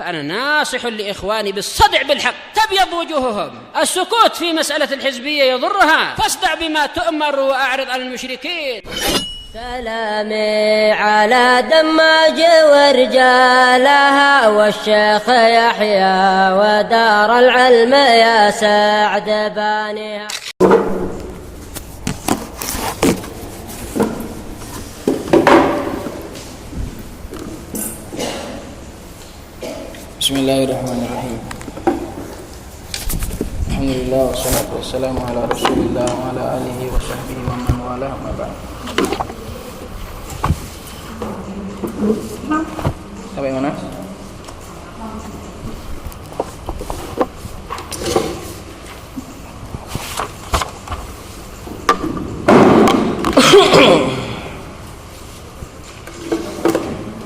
فأنا ناصح لإخواني بالصدع بالحق تبيض وجوههم. السكوت في مسألة الحزبية يضرها، فاصدع بما تؤمر وأعرض عن المشركين. سلامي على دماج ورجالها والشيخ يحيى ودار العلم يا سعد بانيها. Bismillahirrahmanirrahim. Alhamdulillah wassalatu wassalamu ala Rasulillah wa ala alihi wa sahbihi wa man walah ma ba'd. Sampai mana?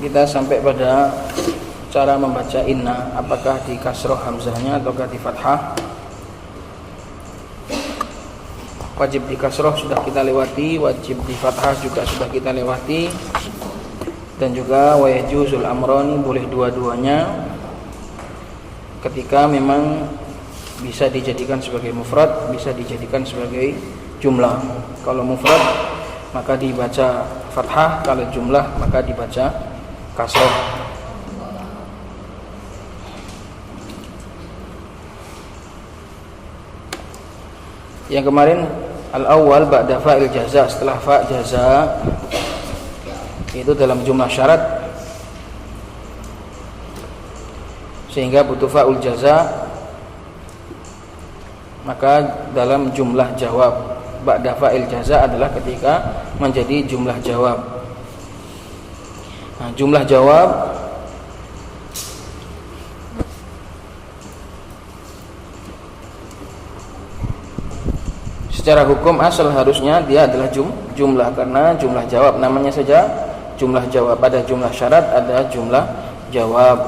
Kita sampai pada cara membaca inna, apakah di kasroh hamzahnya ataukah di fathah. Wajib di kasroh sudah kita lewati, wajib di fathah juga sudah kita lewati, dan juga wa yajuzul amrani, boleh dua-duanya ketika memang bisa dijadikan sebagai mufrad, bisa dijadikan sebagai jumlah. Kalau mufrad maka dibaca fathah, kalau jumlah maka dibaca kasroh. Yang kemarin al-awwal ba'da fa'il jaza, setelah fa' jaza itu dalam jumlah syarat, sehingga butuh fa'ul jaza, maka dalam jumlah jawab ba'da fa'il jaza adalah ketika menjadi jumlah jawab. Nah, jumlah jawab secara hukum asal harusnya dia adalah jumlah, karena jumlah jawab namanya saja jumlah jawab. Ada jumlah syarat, ada jumlah jawab.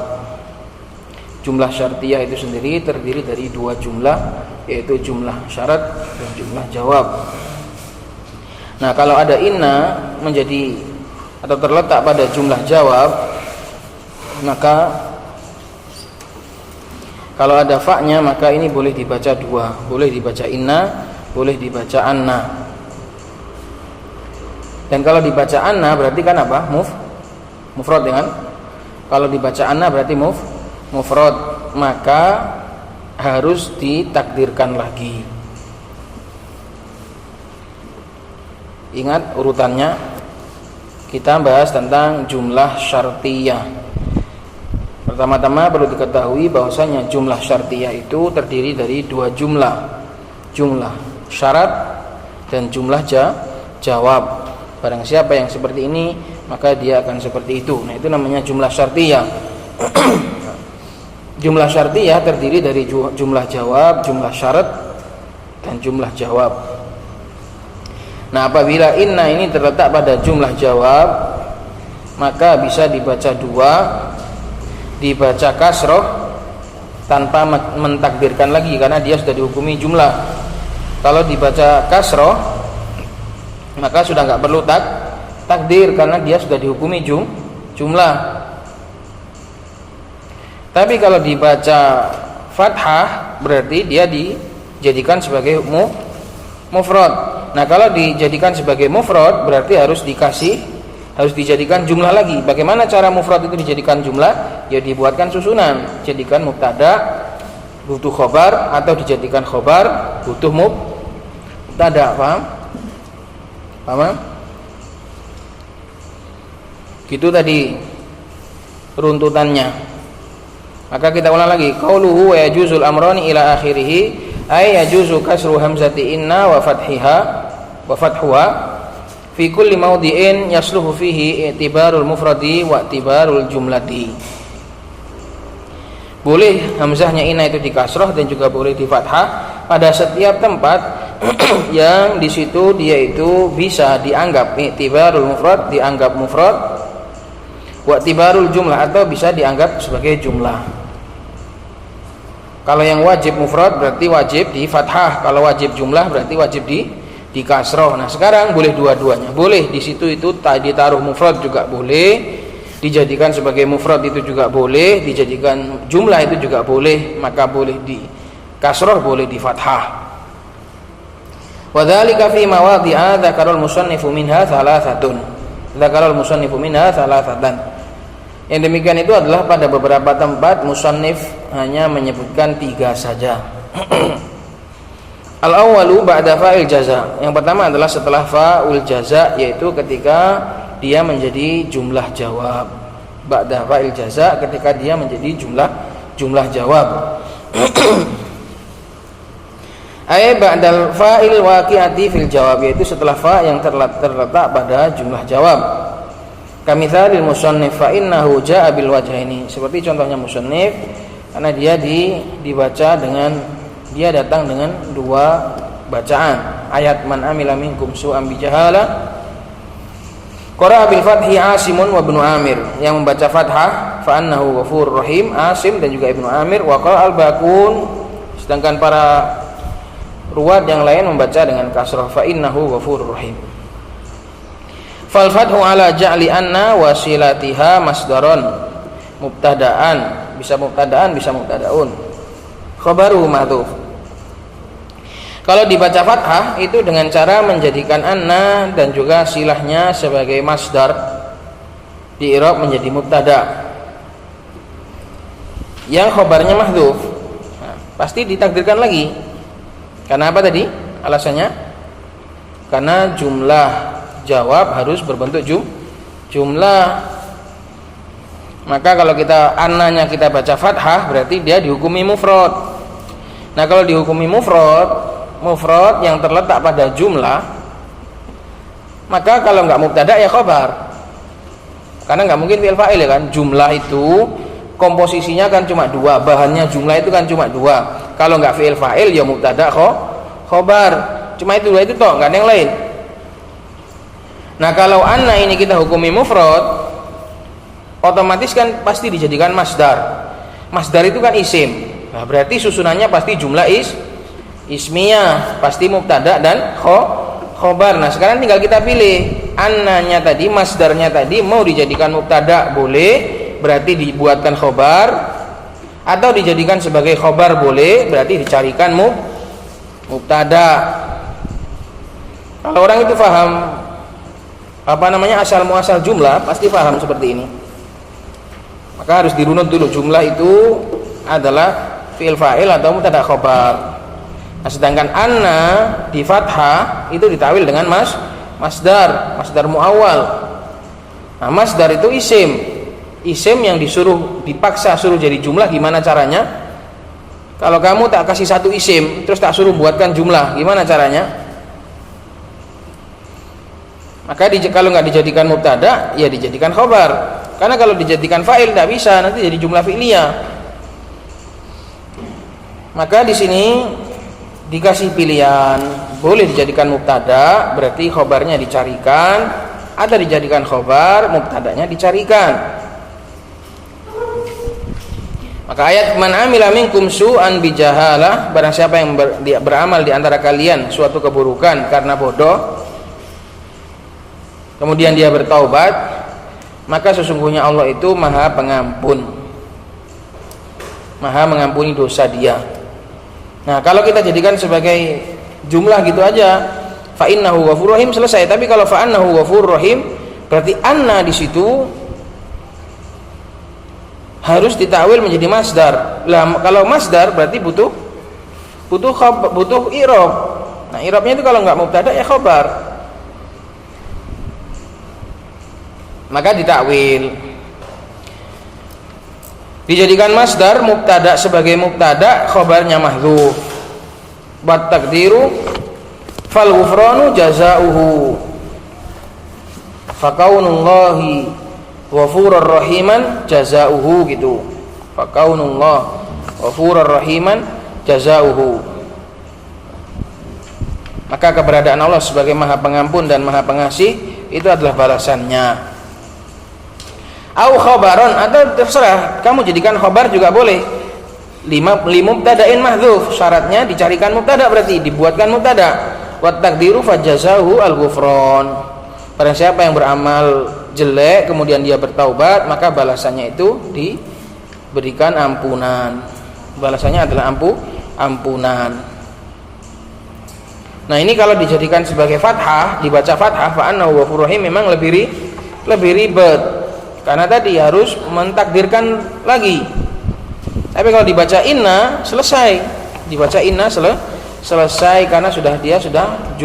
Jumlah syartiyah itu sendiri terdiri dari dua jumlah, yaitu jumlah syarat dan jumlah jawab. Nah, kalau ada inna menjadi atau terletak pada jumlah jawab, maka kalau ada fa-nya maka ini boleh dibaca dua, boleh dibaca inna, boleh dibaca anna. Dan kalau dibaca anna berarti kan apa? Mufrad, dengan kalau dibaca anna berarti mufrad, maka harus ditakdirkan lagi. Ingat urutannya, kita bahas tentang jumlah syartiyah. Pertama-tama perlu diketahui bahwasanya jumlah syartiyah itu terdiri dari dua jumlah, jumlah syarat dan jumlah jawab. Barang siapa yang seperti ini maka dia akan seperti itu. Nah, itu namanya jumlah syartiyah. Jumlah syartiyah terdiri dari jumlah jawab, jumlah syarat dan jumlah jawab. Nah, apabila inna ini terletak pada jumlah jawab, maka bisa dibaca dua, dibaca kasroh tanpa mentakdirkan lagi, karena dia sudah dihukumi jumlah. Kalau dibaca kasroh maka sudah nggak perlu takdir, karena dia sudah dihukumi jumlah. Tapi kalau dibaca fathah berarti dia dijadikan sebagai mufrad. Nah, kalau dijadikan sebagai mufrad berarti harus dijadikan jumlah lagi. Bagaimana cara mufrad itu dijadikan jumlah? Ya dibuatkan susunan, jadikan mubtada butuh khobar, atau dijadikan khobar butuh mubtada. Paham? Gitu tadi runtutannya. Maka kita ulang lagi, qauluhu wa yajuzul amrani ila akhirih, ay yajuzu kasru hamzati inna wa fathuha fi kulli mawdi'in yasluhu fihi i'tibarul mufradi wa i'tibarul jumlati. Boleh hamzahnya inna itu di kasrah dan juga boleh di fathah pada setiap tempat yang di situ dia itu bisa dianggap i'tibarul mufrad, dianggap mufrad, wa i'tibarul jumlah, atau bisa dianggap sebagai jumlah. Kalau yang wajib mufrad berarti wajib di fathah, kalau wajib jumlah berarti wajib di kasroh. Nah, sekarang boleh dua-duanya. Boleh di situ itu ditaruh mufrad juga boleh, di dijadikan sebagai mufrad itu juga boleh, dijadikan jumlah itu juga boleh, maka boleh di kasrah, boleh di fathah. Wa dzalika fi mawadhi'a dzakarul musannifu minha thalathatun. Dzakarul musannifu minha thalathatan. Yang demikian itu adalah pada beberapa tempat musannif hanya menyebutkan 3 saja. Al-awwalu ba'da fa'il jaza. Yang pertama adalah setelah fa'ul jaza, yaitu ketika dia menjadi jumlah jawab. Ba'da fa'il jaza, ketika dia menjadi jumlah jawab. Ay ba'dal fa'il waqi'ati fil jawab, yaitu setelah fa yang terletak pada jumlah jawab. Kamithalil musannif fa innahu jaa'a bil wajhaini. Seperti contohnya musannif, karena dia dibaca dengan, dia datang dengan 2 bacaan. Ayat man amila minkum su'an bi jahala. Qara'a bil fathi Asimun wa Ibnu Amir. Yang membaca fathah fa annahu ghafurur rahim, Asim dan juga Ibnu Amir. Wa qara'a al-baqun, sedangkan para ruwat yang lain membaca dengan kasrah fa innahu ghafurur rahim. Fal fathu ala ja'li anna wasilatiha masdaron, mubtadaan, bisa mubtadaan, bisa mubtadaun, khabaruhu mahdhuf. Kalau dibaca fathah itu dengan cara menjadikan anna dan juga silahnya sebagai masdar, di i'rab menjadi mubtada yang khabarnya mahdhuf. Nah, pasti ditakdirkan lagi. Karena apa tadi? Alasannya karena jumlah jawab harus berbentuk jumlah. Maka kalau kita annanya kita baca fathah, berarti dia dihukumi mufrad. Nah, kalau dihukumi mufrad yang terletak pada jumlah, maka kalau enggak mubtada ya khabar. Karena enggak mungkin fi'il fa'il ya kan. Jumlah itu komposisinya kan cuma 2, bahannya jumlah itu kan cuma 2. Kalau enggak fi'il fa'il ya mubtada khabar. Cuma itu 2 itu toh, enggak ada yang lain. Nah, kalau anna ini kita hukumi mufrad, otomatis kan pasti dijadikan masdar. Masdar itu kan isim. Nah, berarti susunannya pasti jumlah ismiyah, pasti mubtada dan khobar. Nah, sekarang tinggal kita pilih. Annanya tadi, masdarnya tadi mau dijadikan mubtada boleh, berarti dibuatkan khobar, atau dijadikan sebagai khobar boleh, berarti dicarikan mubtada. Kalau orang itu paham asal muasal jumlah, pasti paham seperti ini. Maka harus dirunut dulu jumlah itu adalah fi'il fa'il atau mubtada khobar. Nah, sedangkan anna di fathah itu ditawil dengan masdar muawwal. Nah, masdar itu isim yang dipaksa suruh jadi jumlah. Gimana caranya? Kalau kamu tak kasih satu isim terus tak suruh buatkan jumlah, gimana caranya? Maka kalau nggak dijadikan mubtada, ya dijadikan khobar. Karena kalau dijadikan fa'il tidak bisa, nanti jadi jumlah fi'liyah. Maka di sini dikasih pilihan, boleh dijadikan mubtada, berarti khobarnya dicarikan, atau dijadikan khobar, mubtadanya dicarikan. Maka ayat man amila minkum su'an bijahalah, barang siapa yang beramal di antara kalian suatu keburukan karena bodoh, kemudian dia bertaubat, maka sesungguhnya Allah itu Maha Pengampun, Maha mengampuni dosa dia. Nah, kalau kita jadikan sebagai jumlah gitu aja, fa innahu ghafurur rahim, selesai. Tapi kalau fa annahu ghafurur rahim, berarti anna di situ harus ditakwil menjadi masdar. Lah, kalau masdar berarti butuh i'rab. Nah, i'rabnya itu kalau enggak mubtada ya khabar. Maka ditakwil, dijadikan masdar mubtada sebagai mubtada, khabarnya mahdzuf. Bat taqdiru fal ghufranu jazaohu fa kaunullahi ghafurur rahiman jazaohu gitu. Fa kaunullah ghafurur rahiman jazaohu. Maka keberadaan Allah sebagai Maha Pengampun dan Maha Pengasih itu adalah balasannya. Au khabaron, atau terserah kamu jadikan khabar juga boleh. Mubtada'in mahdzuf, syaratnya dicarikan mubtada, berarti dibuatkan mubtada. Wa taqdiru fajazahu al-ghufran. Barang siapa yang beramal jelek kemudian dia bertaubat, maka balasannya itu diberikan ampunan. Balasannya adalah ampunan. Nah, ini kalau dijadikan sebagai fathah, dibaca fathah, fa annahu ghafurur rahim, memang lebih ribet. Karena tadi harus mentakdirkan lagi. Tapi kalau dibaca inna selesai. Dibaca inna selesai karena dia sudah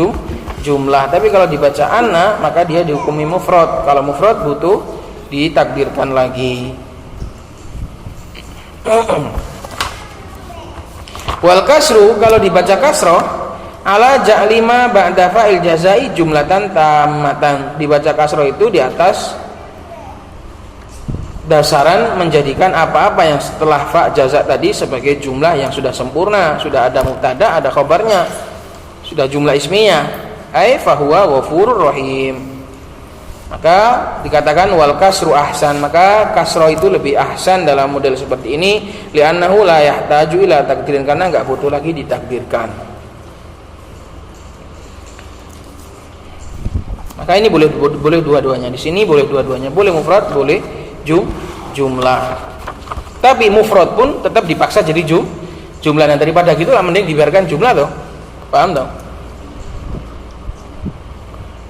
jumlah. Tapi kalau dibaca anna maka dia dihukumi mufrad. Kalau mufrad butuh ditakdirkan lagi. Wal kasru, kalau dibaca kasroh, ala ja'lima ba'da fa'il jazai jumlatan tammatan. Dibaca kasroh itu di atas dasaran menjadikan apa-apa yang setelah fa jaza tadi sebagai jumlah yang sudah sempurna, sudah ada mubtada, ada khabarnya, sudah jumlah ismiyah. Ai fahuwa ghafurur rahim. Maka dikatakan wal kasru ahsan, maka kasroh itu lebih ahsan dalam model seperti ini, li'annahu la yahtaju ila takdirin, karena enggak butuh lagi ditakdirkan. Maka ini boleh dua-duanya. Di sini boleh dua-duanya, boleh mufrad, boleh jumlah. Tapi mufrad pun tetap dipaksa jadi jumlah. Dan daripada gitulah mending dibiarkan jumlah toh. Paham toh?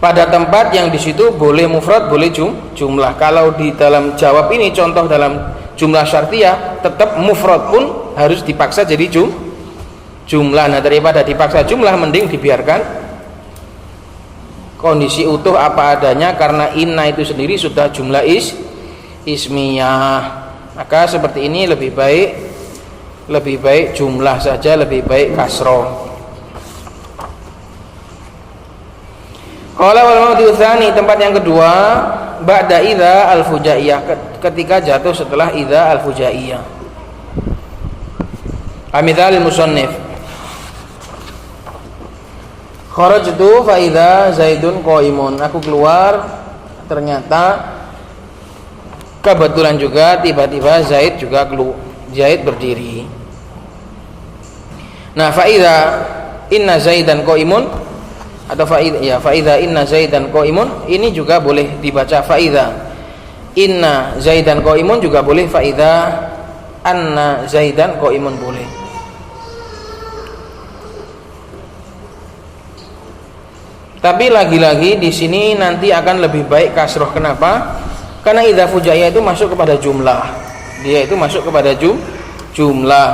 Pada tempat yang di situ boleh mufrad, boleh jumlah. Kalau di dalam jawab ini contoh dalam jumlah syartiyah, tetap mufrad pun harus dipaksa jadi jumlah. Nah, daripada dipaksa jumlah mending dibiarkan kondisi utuh apa adanya, karena inna itu sendiri sudah jumlah ismiyah. Maka seperti ini lebih baik jumlah saja, lebih baik kasroh. Qala wal mawdi'u tsani, tempat yang kedua, ba'da idza al-fujaiyah, ketika jatuh setelah idza al-fujaiyah. Amithal musannif, kharajtu fa idza Zaidun qaimun, aku keluar ternyata kebetulan juga tiba-tiba Zaid berdiri. Nah, fa idza inna Zaidan qaimun atau fa idza inna Zaidan qaimun, ini juga boleh dibaca fa idza inna Zaidan qaimun, juga boleh fa idza anna Zaidan qaimun, boleh. Tapi lagi-lagi di sini nanti akan lebih baik kasroh. Kenapa? Karena idza fujaiyah itu masuk kepada jumlah. Dia itu masuk kepada jumlah.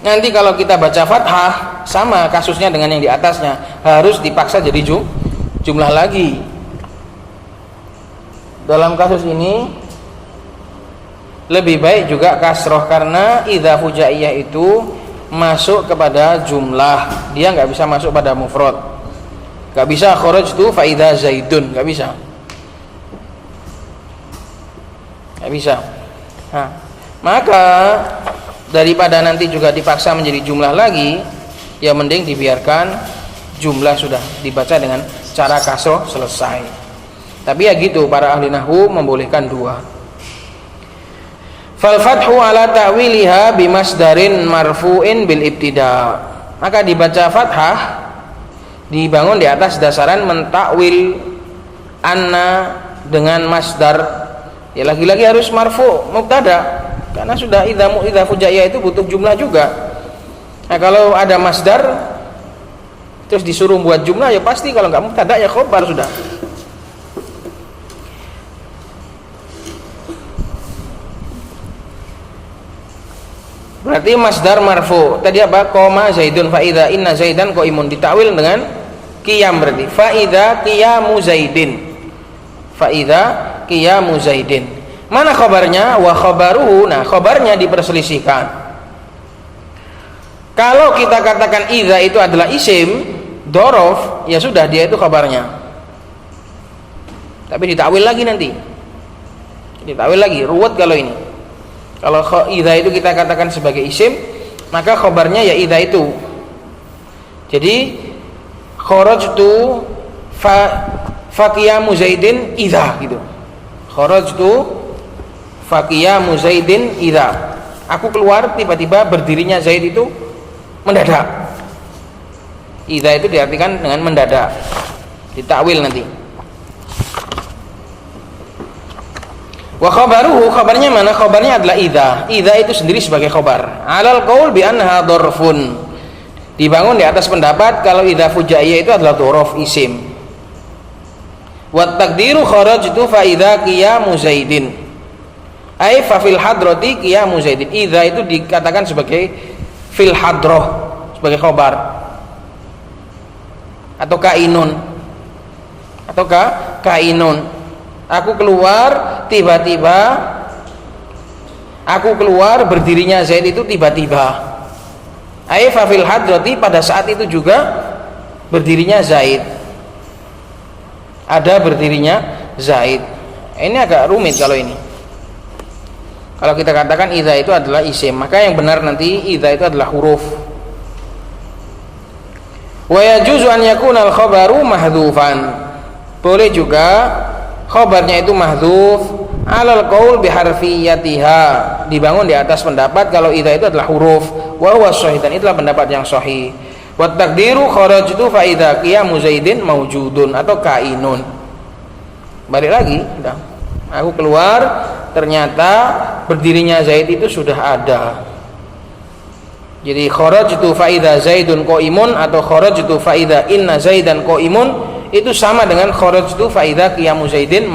Nanti kalau kita baca fathah, sama kasusnya dengan yang di atasnya, harus dipaksa jadi jumlah lagi. Dalam kasus ini lebih baik juga kasroh, karena idza fujaiyah itu masuk kepada jumlah, dia nggak bisa masuk pada mufrad. Nggak bisa kharajtu fa idza Zaidun, nggak bisa. Nggak bisa. Nah, maka daripada nanti juga dipaksa menjadi jumlah lagi, ya mending dibiarkan jumlah sudah dibaca dengan cara kasroh, selesai. Tapi ya gitu, para ahli nahwu membolehkan dua. Fal fathu ala ta'wiliha bimasdarin marfu'in bil ibtida, maka dibaca fathah dibangun di atas dasaran mentakwil anna dengan masdar. Ya lagi-lagi harus marfu' mubtada, karena sudah idza fujaiyah itu butuh jumlah juga. Nah, kalau ada masdar terus disuruh buat jumlah, ya pasti kalau nggak mubtada ya khobar sudah. Berarti masdar marfu. Tadi apa? Qoma Zaidun fa idza inna Zaidan qaimun, ditakwil dengan qiyam, berarti fa idza qiyamu Zaidin. Fa idza qiyamu Zaidin. Mana khabarnya? Wa khabaruhu. Nah, khabarnya diperselisihkan. Kalau kita katakan idza itu adalah isim dzaraf, ya sudah, dia itu khabarnya. Tapi ditakwil lagi nanti. Ditakwil lagi, ruwet kalau ini. Kalau idza itu kita katakan sebagai isim, maka khabarnya ya idza itu. Jadi kharajtu fa qiyamu Zaidin idza, gitu. Kharajtu fa qiyamu Zaidin idza. Aku keluar, tiba-tiba berdirinya Zaid itu mendadak. Idza itu diartikan dengan mendadak. Ditakwil nanti. Wa khabaruhu, khabarnya mana? Khabarnya adalah idza. Idza itu sendiri sebagai khabar. Alal qaul bi annaha dzarfun. Dibangun di atas pendapat kalau idza fujaiyah itu adalah dzaraf isim. Wa taqdiru kharajtu fa idza qiyamu zaidin. Ai fa fil hadrati qiyamu zaidin. Idza itu dikatakan sebagai fil hadrah, sebagai khabar. Atau kainun. Atau kainun. Aku keluar, tiba-tiba aku keluar, berdirinya Zaid itu tiba-tiba. Ai fa fil hadrati, pada saat itu juga berdirinya Zaid. Ada berdirinya Zaid. Ini agak rumit kalau ini. Kalau kita katakan idza itu adalah isim, maka yang benar nanti idza itu adalah huruf. Wa yajuzu an yakuna al-khabaru mahdhufan. Boleh juga khabarnya itu mahdzuf alal qaul biharfiyatiha, dibangun di atas pendapat kalau idza itu adalah huruf, wa huwa shahih, dan itulah pendapat yang sahih. Wa taqdiru kharajtu fa idza qiyamu zaidin maujudun atau kainun. Balik lagi, udah. Aku keluar, ternyata berdirinya Zaid itu sudah ada. Jadi kharajtu fa idza zaidun qaimun atau kharajtu fa idza inna zaidan qaimun itu sama dengan kharajtu fa idza qiyamu zaidin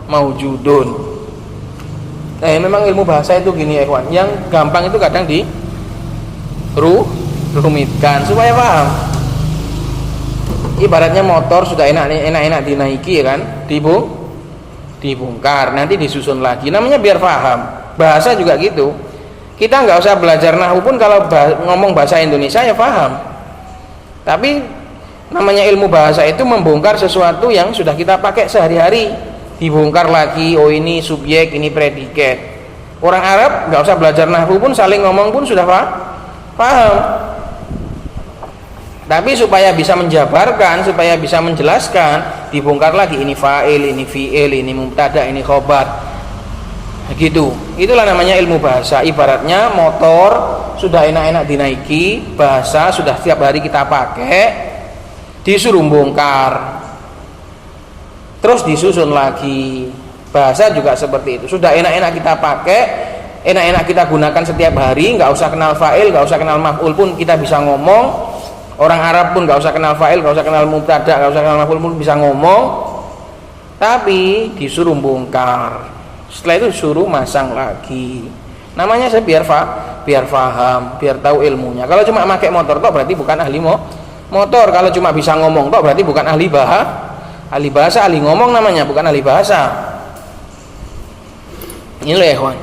maujudun. Memang ilmu bahasa itu gini ya kawan, yang gampang itu kadang rumitkan supaya paham. Ibaratnya motor sudah enak dinaiki ya kan, dibongkar, nanti disusun lagi, namanya biar paham. Bahasa juga gitu, kita nggak usah belajar nahwu pun kalau ngomong bahasa Indonesia ya paham. Tapi namanya ilmu bahasa itu membongkar sesuatu yang sudah kita pakai sehari-hari, dibongkar lagi. Oh ini subjek, ini predikat. Orang Arab nggak usah belajar nahwu pun saling ngomong pun sudah paham. Tapi supaya bisa menjabarkan, supaya bisa menjelaskan, dibongkar lagi, ini fa'il, ini fi'il, ini mubtada, ini khobar, gitu. Itulah namanya ilmu bahasa. Ibaratnya motor sudah enak-enak dinaiki, bahasa sudah setiap hari kita pakai, disuruh bongkar terus disusun lagi. Bahasa juga seperti itu, sudah enak-enak kita pakai, enak-enak kita gunakan setiap hari, nggak usah kenal fa'il, nggak usah kenal maf'ul pun kita bisa ngomong. Orang Arab pun nggak usah kenal fa'il, nggak usah kenal mubtada, nggak usah kenal maf'ul pun bisa ngomong. Tapi disuruh bongkar, setelah itu suruh masang lagi. Namanya saya biar paham, biar tahu ilmunya. Kalau cuma pakai motor toh berarti bukan ahli motor. Kalau cuma bisa ngomong toh berarti bukan ahli bahasa, ahli ngomong namanya, bukan ahli bahasa. Ini loh ya kawan.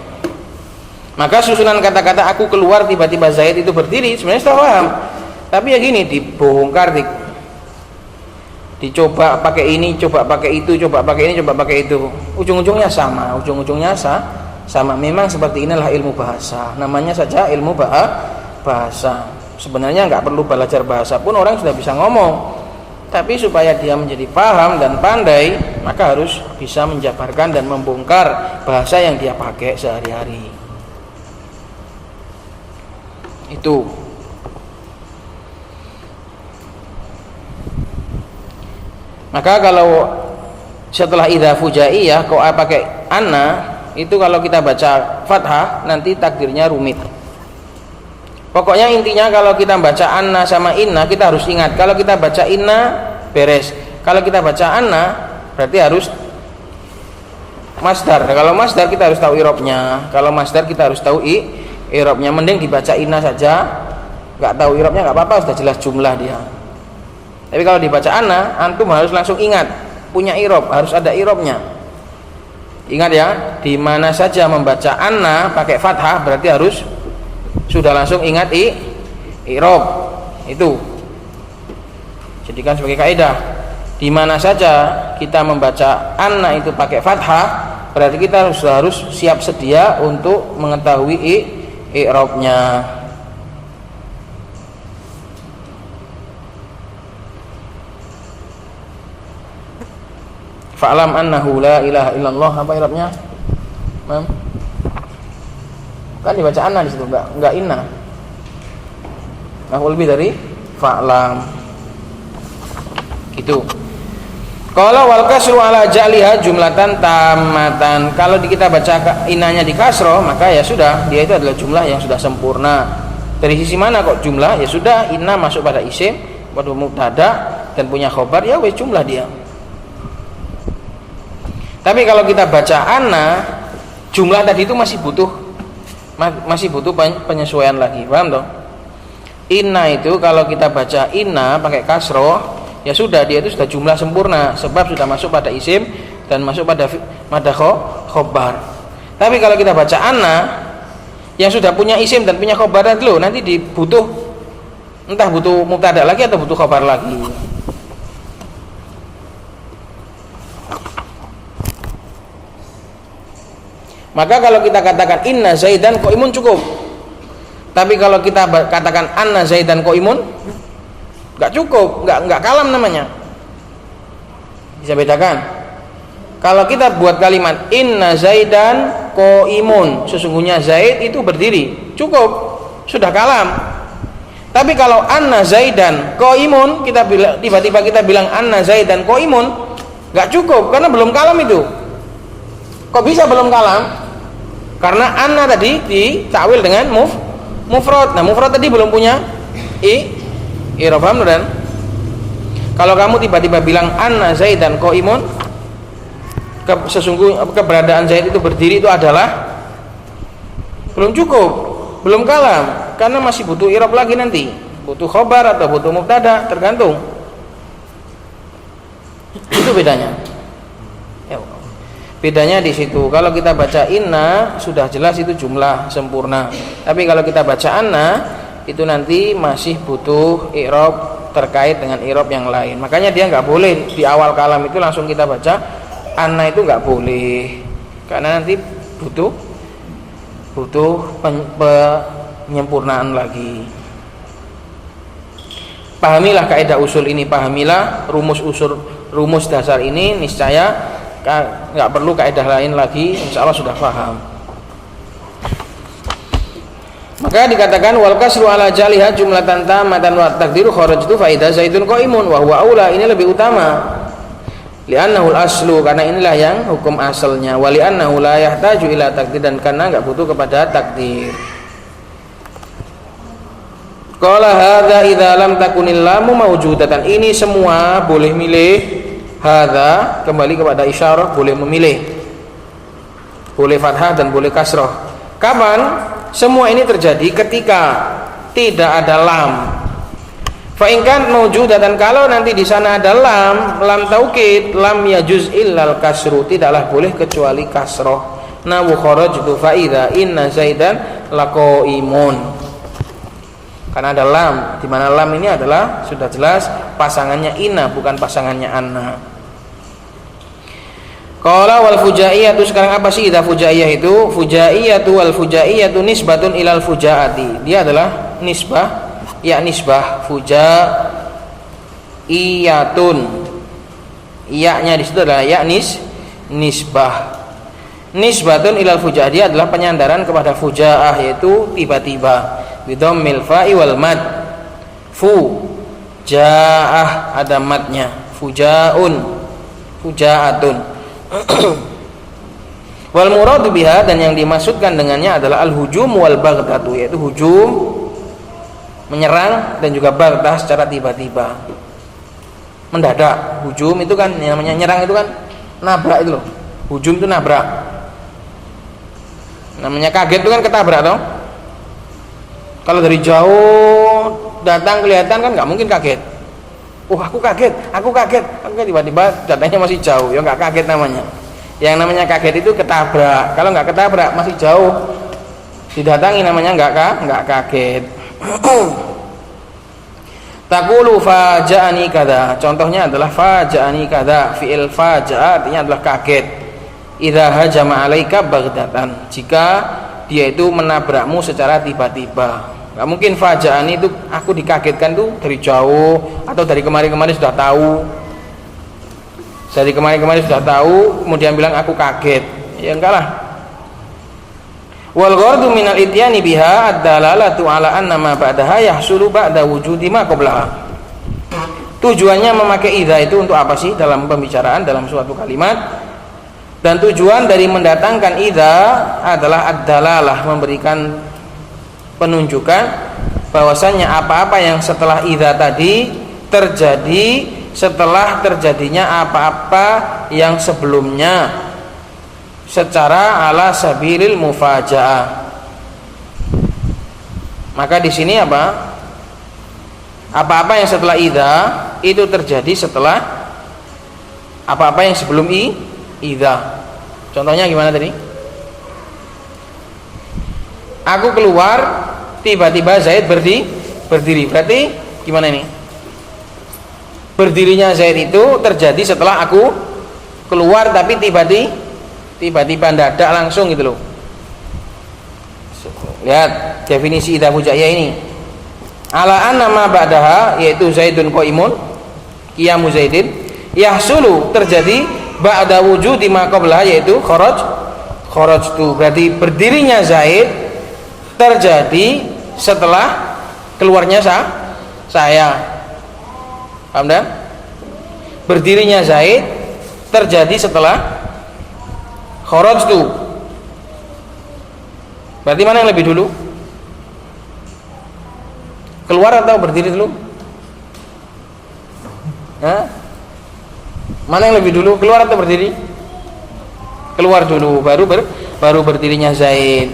Maka susunan kata-kata aku keluar tiba-tiba Zaid itu berdiri sebenarnya sudah paham. Tapi ya gini, dibongkar, dicoba pakai ini, coba pakai itu, coba pakai ini, coba pakai itu, ujung-ujungnya sama. Memang seperti inilah ilmu bahasa, namanya saja ilmu bahasa. Sebenarnya nggak perlu belajar bahasa pun orang sudah bisa ngomong, tapi supaya dia menjadi paham dan pandai, maka harus bisa menjabarkan dan membongkar bahasa yang dia pakai sehari-hari. Itu. Maka kalau setelah idza fujaiyah kok pakai anna, itu kalau kita baca fathah nanti takdirnya rumit. Pokoknya intinya kalau kita baca anna sama inna kita harus ingat, kalau kita baca inna beres, kalau kita baca anna berarti harus masdar. Kalau masdar kita harus tahu i'rabnya, kalau masdar kita harus tahu i'rabnya. Mending dibaca inna saja, nggak tahu i'rabnya nggak apa-apa, sudah jelas jumlah dia. Tapi kalau dibaca anna, antum harus langsung ingat punya i'rab, harus ada i'rabnya. Ingat ya, di mana saja membaca anna pakai fathah berarti harus sudah langsung ingat i'rab. Itu jadikan sebagai kaidah. Di mana saja kita membaca anna itu pakai fathah berarti kita harus siap sedia untuk mengetahui i'rabnya. Fa'lam annahu la ilaha illallah, apa i'rabnya? Kan dibaca anna di situ, enggak inna. Nah, lebih dari fa'lam. Gitu. Qala wal kasru ala ja'liha jumlatan tammatan. Kalau kita baca innanya di kasroh, maka ya sudah, dia itu adalah jumlah yang sudah sempurna. Dari sisi mana kok jumlah? Ya sudah, inna masuk pada isim, pada mubtada dan punya khobar, ya wes jumlah dia. Tapi kalau kita baca anna, jumlah tadi itu masih butuh penyesuaian lagi. Paham toh? Inna itu kalau kita baca inna pakai kasroh, ya sudah, dia itu sudah jumlah sempurna sebab sudah masuk pada isim dan masuk pada khobar. Tapi kalau kita baca anna yang sudah punya isim dan punya khobar dulu, nanti entah butuh mubtada lagi atau butuh khobar lagi. Maka kalau kita katakan inna zaidan qaimun cukup. Tapi kalau kita katakan anna zaidan qaimun, nggak cukup, nggak kalam namanya. Bisa bedakan? Kalau kita buat kalimat inna zaidan qaimun, sesungguhnya Zaid itu berdiri, cukup, sudah kalam. Tapi kalau anna zaidan qaimun, tiba-tiba kita bilang anna zaidan qaimun, nggak cukup karena belum kalam itu. Kok bisa belum kalam? Karena anna tadi ditakwil dengan mufrad. Nah, mufrad tadi belum punya i'rab. Paham dan kalau kamu tiba-tiba bilang anna zaidan qaimun, sesungguhnya keberadaan Zaid itu berdiri itu adalah belum cukup, belum kalam, karena masih butuh i'rab lagi nanti, butuh khobar atau butuh mubtada, tergantung. Itu bedanya. Bedanya di situ. Kalau kita baca inna sudah jelas itu jumlah sempurna. Tapi kalau kita baca anna itu nanti masih butuh i'rab terkait dengan i'rab yang lain. Makanya dia nggak boleh di awal kalam itu langsung kita baca anna, itu nggak boleh. Karena nanti butuh penyempurnaan lagi. Pahamilah kaidah usul ini, pahamilah rumus dasar ini, niscaya nggak perlu kaidah lain lagi, insya Allah sudah paham. Maka dikatakan wal kasru ala jaliha jumlatan tamatan wa taqdiru kharajtu fa idza zaidun qaimun wa huwa aula, ini lebih utama. Li'annahu al-aslu, karena inilah yang hukum asalnya. Wa li'annahu la yahtaju ila taqdir, dan karena enggak butuh kepada takdir. Qala hadza idza lam takunil lamu mawjudatan. Ini semua boleh milih. Hadza kembali kepada isyarah, boleh memilih. Boleh fathah dan boleh kasrah. Kapan? Semua ini terjadi ketika tidak ada lam. Fa in kan mawjudatan, kalau nanti di sana ada lam taukid, lam yajuz illal kasru, tidaklah boleh kecuali kasrah. Nawu kharajtu fa idza inna zaidan laqaimun. Karena ada lam, di mana lam ini adalah sudah jelas pasangannya inna, bukan pasangannya anna. Qala wal fujaiyatu, sekarang apa sih idza fujaiyah itu? Fujaiyatu wal fujaiyatu nisbatun ilal fujaati. Dia adalah nisbah, ya nisbah fujaiyatun. Ya-nya di situ adalah ya nisbah. Nisbatun ilal fujaah, dia adalah penyandaran kepada fujaah, yaitu tiba-tiba. Bidhammil fa'i wal mad. Fujaah, ada madnya. Fujaatun. Wal muradu biha, dan yang dimaksudkan dengannya adalah al-hujum wal baghdatu, yaitu hujum, menyerang, dan juga baghtah secara tiba-tiba, mendadak. Hujum itu kan yang namanya nyerang, itu kan nabrak itu loh. Hujum itu nabrak. Namanya kaget itu kan ketabrak toh. Kalau dari jauh datang kelihatan kan nggak mungkin kaget. Aku kaget, tiba-tiba datangnya masih jauh, ya nggak kaget namanya. Yang namanya kaget itu ketabrak. Kalau nggak ketabrak masih jauh didatangi, namanya nggak kaget. Taqulu faja'ani kada. Contohnya adalah faja'ani kada. Fi'il faja'a artinya adalah kaget. Idza hajama 'alaika baghdatan, jika dia itu menabrakmu secara tiba-tiba. Gak mungkin faja'ani itu aku dikagetkan tuh dari jauh atau dari kemarin-kemarin sudah tahu. Dari kemarin-kemarin sudah tahu kemudian bilang aku kaget. Ya enggak lah. Wal ghardu minal ityani biha ad-dalalatu ala anna ma ba'daha yahsulu ba'da wujudi ma qablaha. Tujuannya memakai idza itu untuk apa sih dalam pembicaraan dalam suatu kalimat? Dan tujuan dari mendatangkan idza adalah ad-dalalah, memberikan penunjukan bahwasannya apa-apa yang setelah idza tadi terjadi setelah terjadinya apa-apa yang sebelumnya secara ala sabilil mufajaah. Maka di sini apa? Apa-apa yang setelah idza itu terjadi setelah apa-apa yang sebelum idza. Contohnya gimana tadi? Aku keluar, tiba-tiba Zaid berdiri. Berarti gimana ini? Berdirinya Zaid itu terjadi setelah aku keluar, tapi tiba-tiba ndadak langsung gitu loh. Lihat definisi idza fujaiyah ini. Ala anna ma ba'daha, yaitu Zaidun qaimun, qiyamu Zaidin, yahsulu, terjadi ba'da wujudi ma qablaha, yaitu kharajtu. Berarti berdirinya Zaid terjadi setelah keluarnya saya. Paham dah? Berdirinya Zaid terjadi setelah kharajtu. Berarti mana yang lebih dulu? Keluar atau berdiri dulu? Hah? Mana yang lebih dulu? Keluar atau berdiri? Keluar dulu, baru berdirinya Zaid.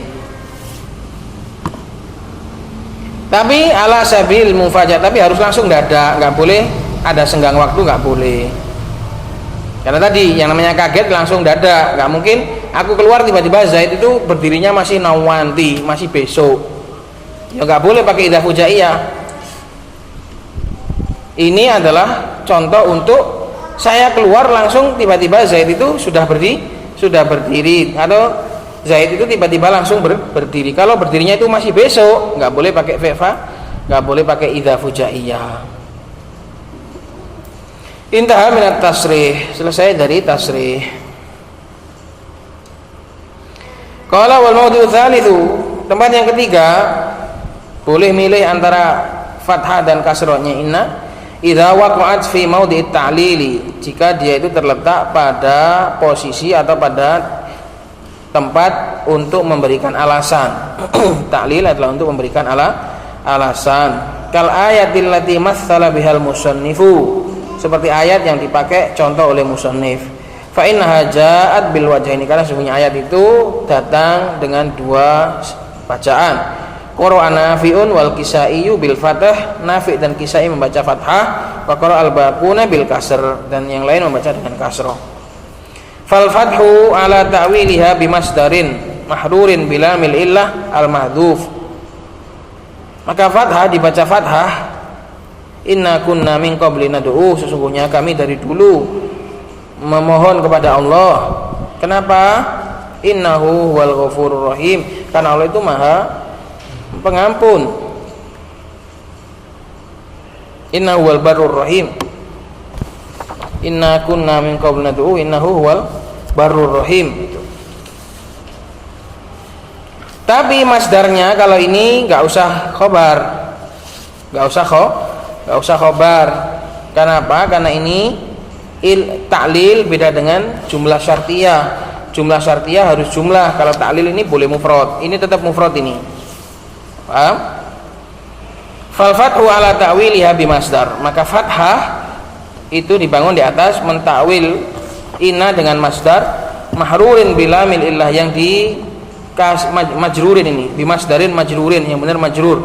Tapi ala sabil mufajah, tapi harus langsung dadak, nggak boleh ada senggang waktu, nggak boleh. Karena tadi yang namanya kaget langsung dadak, nggak mungkin. Aku keluar tiba-tiba Zaid itu berdirinya masih nawanti, masih besok. Ya nggak boleh pakai idza fujaiyah. Ini adalah contoh untuk saya keluar langsung tiba-tiba Zaid itu sudah berdiri, atau Zaid itu tiba-tiba langsung berdiri. Kalau berdirinya itu masih besok, nggak boleh pakai fi'fa, nggak boleh pakai idza fujaiyah. Intaha minat tasrih, selesai dari tasrih. Qala wal mawdi'u tsalitsu, tempat yang ketiga boleh milih antara fathah dan kasrahnya inna idza waqa'at fi mawdi'it ta'lili, jika dia itu terletak pada posisi atau pada tempat untuk memberikan alasan. Ta'lil adalah untuk memberikan alasan. Kal ayatil lati matsala bihal musannifu, seperti ayat yang dipakai contoh oleh musannif. Fa innaha ja'at bil wajhaini, karena sesungguhnya ayat itu datang dengan dua bacaan. Qara'a Nafi'un wal Kisaiyu bil fathah, Nafi' dan Kisai membaca fathah, wa qara'a al-baquna bil kasr, dan yang lain membaca dengan kasrah. Fal fathu ala ta'wiliha bimasdarin mahrurin bila mil illah al mahdhuf, maka fathah dibaca fathah, inna kunna min qabli nad'u, sesungguhnya kami dari dulu memohon kepada Allah. Kenapa? Innahu huwal ghafurur rahim, karena Allah itu maha pengampun. Innahu huwal barrur rahim, inna kunna min qabli nad'u innahu huwal barrur rahim. Tapi masdarnya kalau ini nggak usah khobar, nggak usah khobar. Kenapa? Karena ini ta'lil beda dengan jumlah syartiyah. Jumlah syartiyah harus jumlah, kalau ta'lil ini boleh mufrad, ini tetap mufrad ini. Paham? Fal fathu ala ta'wiliha bimasdar, maka fathah itu dibangun di atas mentakwil inna dengan masdar mahrurin bila mil illah, yang di majrurin ini bimasdarin majrurin, yang benar majrur,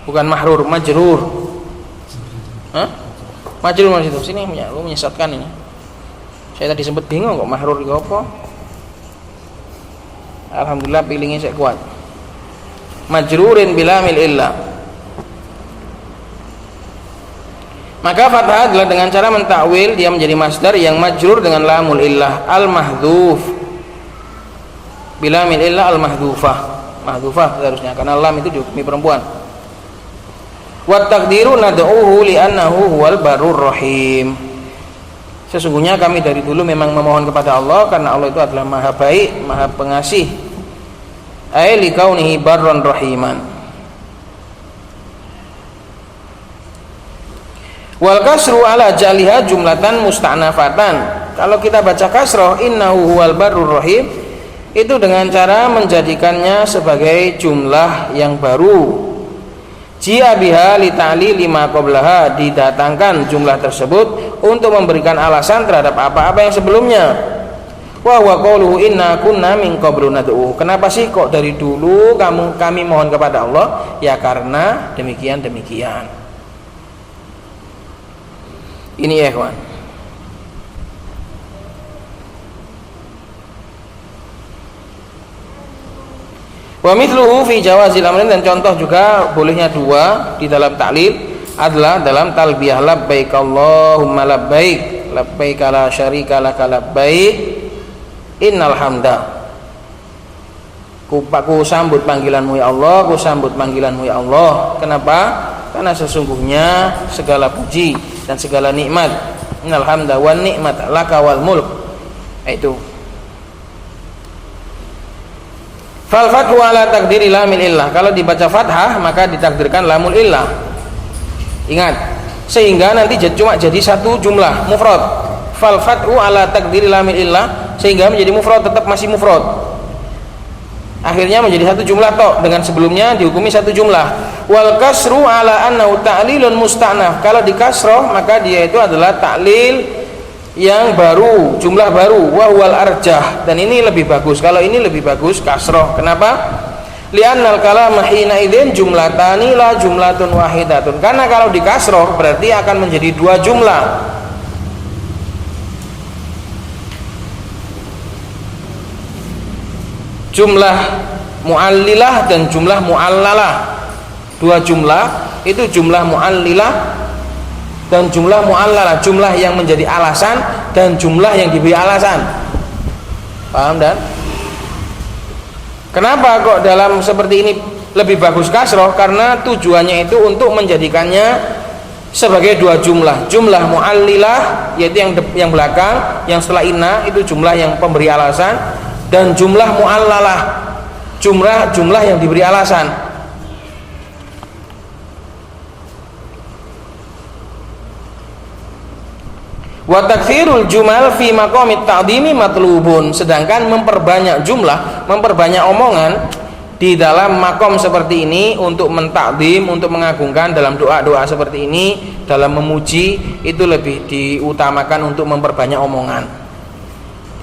bukan mahrur, majrur. Hah? Majrur mas itu sini lu menyesatkan ini. Saya tadi sempat bingung kok mahrur itu apa. Alhamdulillah pilihnya saya kuat. Majrurin bila mil illah. Maka fathah adalah dengan cara mentakwil dia menjadi masdar yang majrur dengan lamul illah al mahdhuf. Bila mil illah al mahdhufah. Mahdhufah seharusnya, karena lam itu dihukumi perempuan. Wa taqdiru nad'uhu li'annahu huwal barur rahim, sesungguhnya kami dari dulu memang memohon kepada Allah karena Allah itu adalah maha baik, maha pengasih. Ai likaunihi barran rahiman. Wal kasru ala jaliha jumlatan musta'nafatan. Kalau kita baca kasroh innahu huwal barur rahim, itu dengan cara menjadikannya sebagai jumlah yang baru. Jia biha li ta'lili ma qablaha, didatangkan jumlah tersebut untuk memberikan alasan terhadap apa-apa yang sebelumnya. Wa huwa qauluhu inna kunna min qablu nad'u. Kenapa sih kok dari dulu kami mohon kepada Allah? Ya karena demikian. Ini ya kawan. Wa mithluhu fi jawazil amrin, dan contoh juga bolehnya dua di dalam taklil adalah dalam talbiyah labbaik Allahumma labbaik labbaik la syarika laka labbaik innal hamda. Ku sambut panggilanmu ya Allah, ku sambut panggilanmu ya Allah. Kenapa? Karena sesungguhnya segala puji dan segala nikmat, innal hamda wan nikmat laka wal mulk. Itu fal fathu ala takdiri lamil illah. Kalau dibaca fathah maka ditakdirkan lamul illah. Ingat, sehingga nanti cuma jadi satu jumlah mufrad. Fal fathu ala takdiri lamil illah, sehingga menjadi mufrad, tetap masih mufrad. Akhirnya menjadi satu jumlah tok, dengan sebelumnya dihukumi satu jumlah. Wal kasru ala annahu ta'lilun musta'naf. Kalau di kasroh maka dia itu adalah ta'lil yang baru, jumlah baru, wa huwal arjah, dan ini lebih bagus. Kalau ini lebih bagus kasroh. Kenapa? Li'annal kalama hina idzin jumlatani la jumlatun wahidatun. Karena kalau di kasroh berarti akan menjadi dua jumlah. Jumlah mu'allilah dan jumlah mu'allalah. Dua jumlah, itu jumlah mu'allilah dan jumlah mu'allalah, jumlah yang menjadi alasan dan jumlah yang diberi alasan. Paham dan? Kenapa kok dalam seperti ini lebih bagus kasroh? Karena tujuannya itu untuk menjadikannya sebagai dua jumlah. Jumlah mu'allilah, yaitu yang belakang, yang setelah inna, itu jumlah yang pemberi alasan, dan jumlah mu'allalah, jumlah yang diberi alasan. Wa takfirul jumal fi maqamit ta'dhimi matlubun. Sedangkan memperbanyak jumlah, memperbanyak omongan di dalam makom seperti ini untuk mentakdim, untuk mengagungkan dalam doa-doa seperti ini, dalam memuji, itu lebih diutamakan untuk memperbanyak omongan.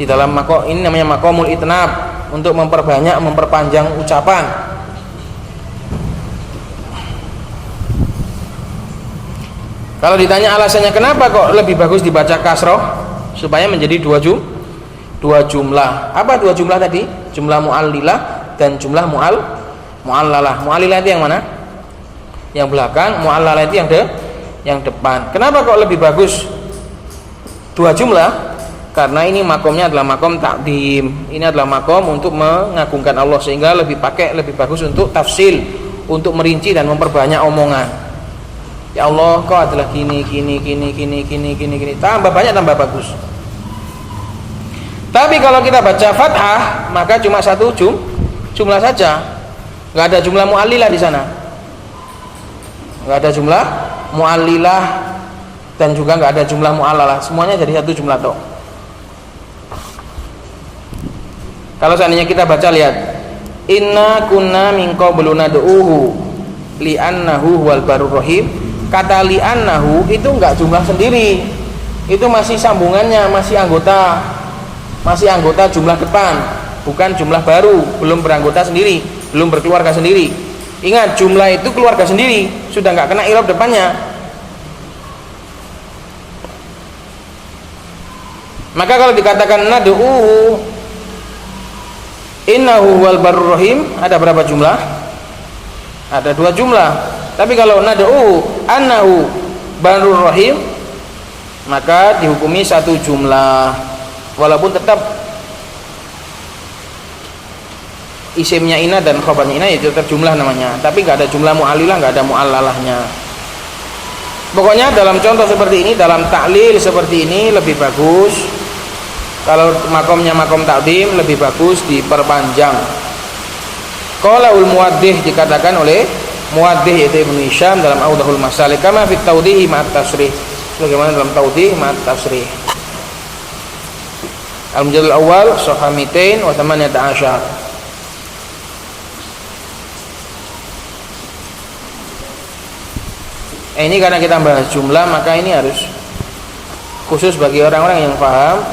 Di dalam makom ini namanya makomul itnab, untuk memperpanjang ucapan. Kalau ditanya alasannya kenapa kok lebih bagus dibaca kasroh, supaya menjadi dua jumlah. Apa dua jumlah tadi? Jumlah mu'allilah dan jumlah mu'allalah. Mu'allilah itu yang mana? Yang belakang. Mu'allalah itu yang depan. Kenapa kok lebih bagus dua jumlah? Karena ini makomnya adalah makom takdim. Ini adalah makom untuk mengagungkan Allah, sehingga lebih bagus untuk tafsil, untuk merinci dan memperbanyak omongan. Ya Allah, kau adalah gini, tambah banyak tambah bagus. Tapi kalau kita baca fathah maka cuma satu jumlah saja, nggak ada jumlah mu'allilah di sana, nggak ada jumlah mu'allilah dan juga nggak ada jumlah mu'allalah, semuanya jadi satu jumlah toh. Kalau seandainya kita baca, lihat, inna kunna min qablu nad'uhu li'annahu huwal barur rahim. Kata li'annahu itu enggak jumlah sendiri, itu masih sambungannya, masih anggota jumlah depan, bukan jumlah baru, belum beranggota sendiri, belum berkeluarga sendiri. Ingat, jumlah itu keluarga sendiri, sudah enggak kena i'rab depannya. Maka kalau dikatakan nad'uhu innahu wal barur rahim, ada berapa jumlah? Ada dua jumlah. Tapi kalau nad'u annahu barur rahim, maka dihukumi satu jumlah, walaupun tetap isimnya ina dan khabarnya ina, itu tetap jumlah namanya, tapi nggak ada jumlah mu'allilah, nggak ada mu'allalahnya. Pokoknya dalam contoh seperti ini, dalam taklil seperti ini lebih bagus. Kalau makomnya makom takdim, lebih bagus diperpanjang. Qaulul muwaddih, dikatakan oleh muwaddih yaitu Ibnu Hisham dalam Audahul Masalik, kama fit tawdihi ma'at tasrih, sebagaimana dalam taudih ma tafsirih. Al-mujallal awal safha 200 wa 18. Ini karena kita bahas jumlah, maka ini harus khusus bagi orang-orang yang paham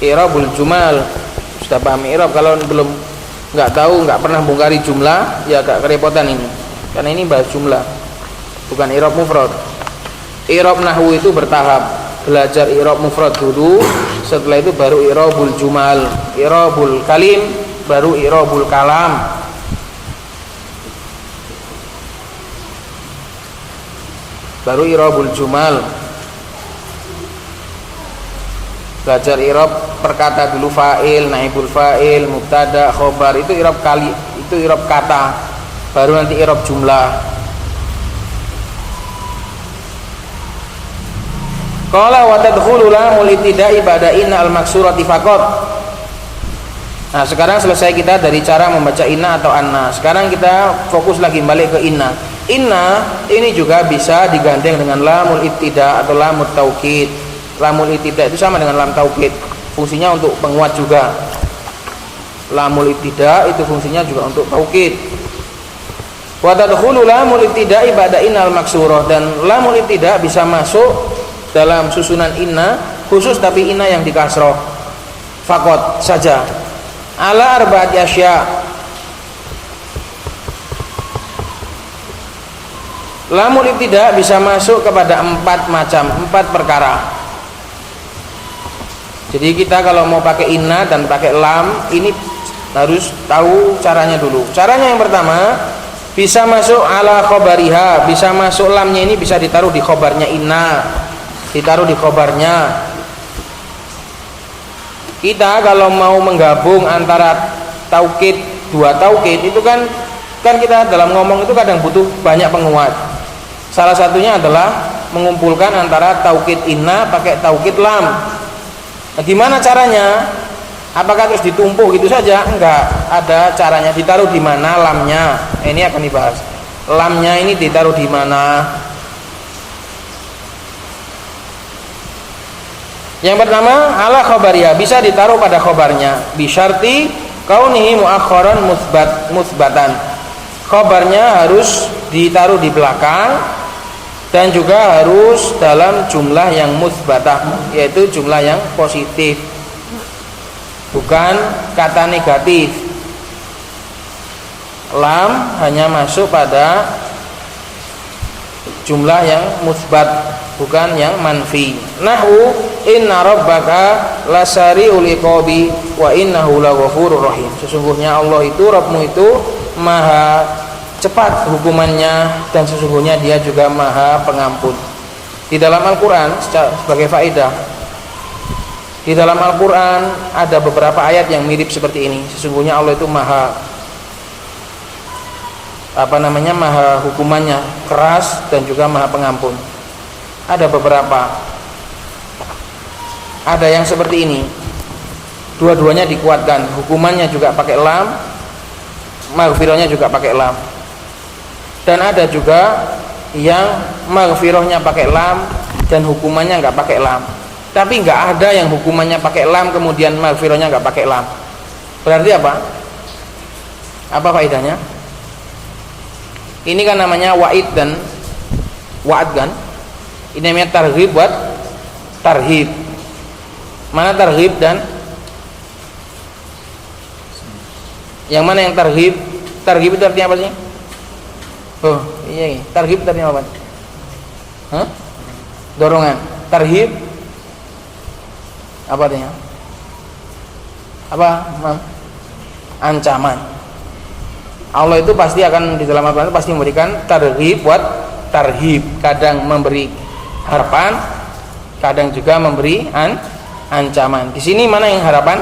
i'rabul jumal. Sudah paham i'rab, kalau belum nggak tahu, nggak pernah bongkari jumlah, ya agak kerepotan ini. Karena ini bahas jumlah, bukan i'rab mufrad. I'rab nahwu itu bertahap. Belajar i'rab mufrad dulu, setelah itu baru i'rabul jumal, i'rabul kalim, baru i'rabul kalam. Baru i'rabul jumal. Belajar i'rab perkata dulu, fa'il, naibul fa'il, mubtada, khobar, itu i'rab kali, itu i'rab kata. Baru nanti i'rab jumlah. Qala wa tadkhulu lamul ibtida'i ba'da inna al-maksurati faqat. Nah, sekarang selesai kita dari cara membaca inna atau anna. Sekarang kita fokus lagi balik ke inna. Inna ini juga bisa digandeng dengan lamul ibtida atau lamul taukid. Lamul ibtida itu sama dengan lam taukid, fungsinya untuk penguat juga. Lamul ibtida itu fungsinya juga untuk taukid. Wa tadkhulu lamul ibtida'i ba'da innal maksurah, dan lamul ibtida bisa masuk dalam susunan inna khusus, tapi inna yang dikasroh faqat saja. Ala arba'ati asya. Lamul ibtida bisa masuk kepada 4 perkara. Jadi kita kalau mau pakai inna dan pakai lam, ini harus tahu caranya dulu. Caranya yang pertama, bisa masuk ala khobariha, bisa masuk lamnya ini bisa ditaruh di khobarnya inna, ditaruh di khobarnya. Kita kalau mau menggabung antara taukid, dua taukid itu kan kita dalam ngomong itu kadang butuh banyak penguat. Salah satunya adalah mengumpulkan antara taukid inna pakai taukid lam. Nah, gimana caranya? Apakah terus ditumpuk gitu saja? Enggak, ada caranya. Ditaruh di mana lamnya? Ini akan dibahas. Lamnya ini ditaruh di mana? Yang pertama, ala khobariyah, bisa ditaruh pada khobarnya. Bisyarti kaunihi muakhiran musbatan. Khobarnya harus ditaruh di belakang dan juga harus dalam jumlah yang musbatah, yaitu jumlah yang positif, bukan kata negatif. Lam hanya masuk pada jumlah yang musbat, bukan yang manfi. Nahwu inna rabbaka lasari'ul iqabi wa innahu laghafurur rahim. Sesungguhnya Allah itu, Rabbmu itu maha cepat hukumannya dan sesungguhnya dia juga maha pengampun. Di dalam Al-Quran, sebagai faedah, di dalam Al-Quran ada beberapa ayat yang mirip seperti ini. Sesungguhnya Allah itu maha maha hukumannya keras dan juga maha pengampun. Ada beberapa, ada yang seperti ini, dua-duanya dikuatkan, hukumannya juga pakai lam, maghfirahnya juga pakai lam. Dan ada juga yang maghfirahnya pakai lam dan hukumannya nggak pakai lam. Tapi nggak ada yang hukumannya pakai lam kemudian maghfirahnya nggak pakai lam. Berarti apa? Apa faedahnya? Ini kan namanya wa'id dan wa'ad kan? Ini namanya targhib buat tarhib. Mana targhib dan yang mana yang targhib? Targhib itu artinya apa sih? Oh iya, targhib artinya apa? Hah? Dorongan. Tarhib apa artinya? Apa? Ancaman. Allah itu pasti akan di dalam Al-Quran itu pasti memberikan targhib buat tarhib. Kadang memberi harapan, kadang juga memberi ancaman. Di sini mana yang harapan?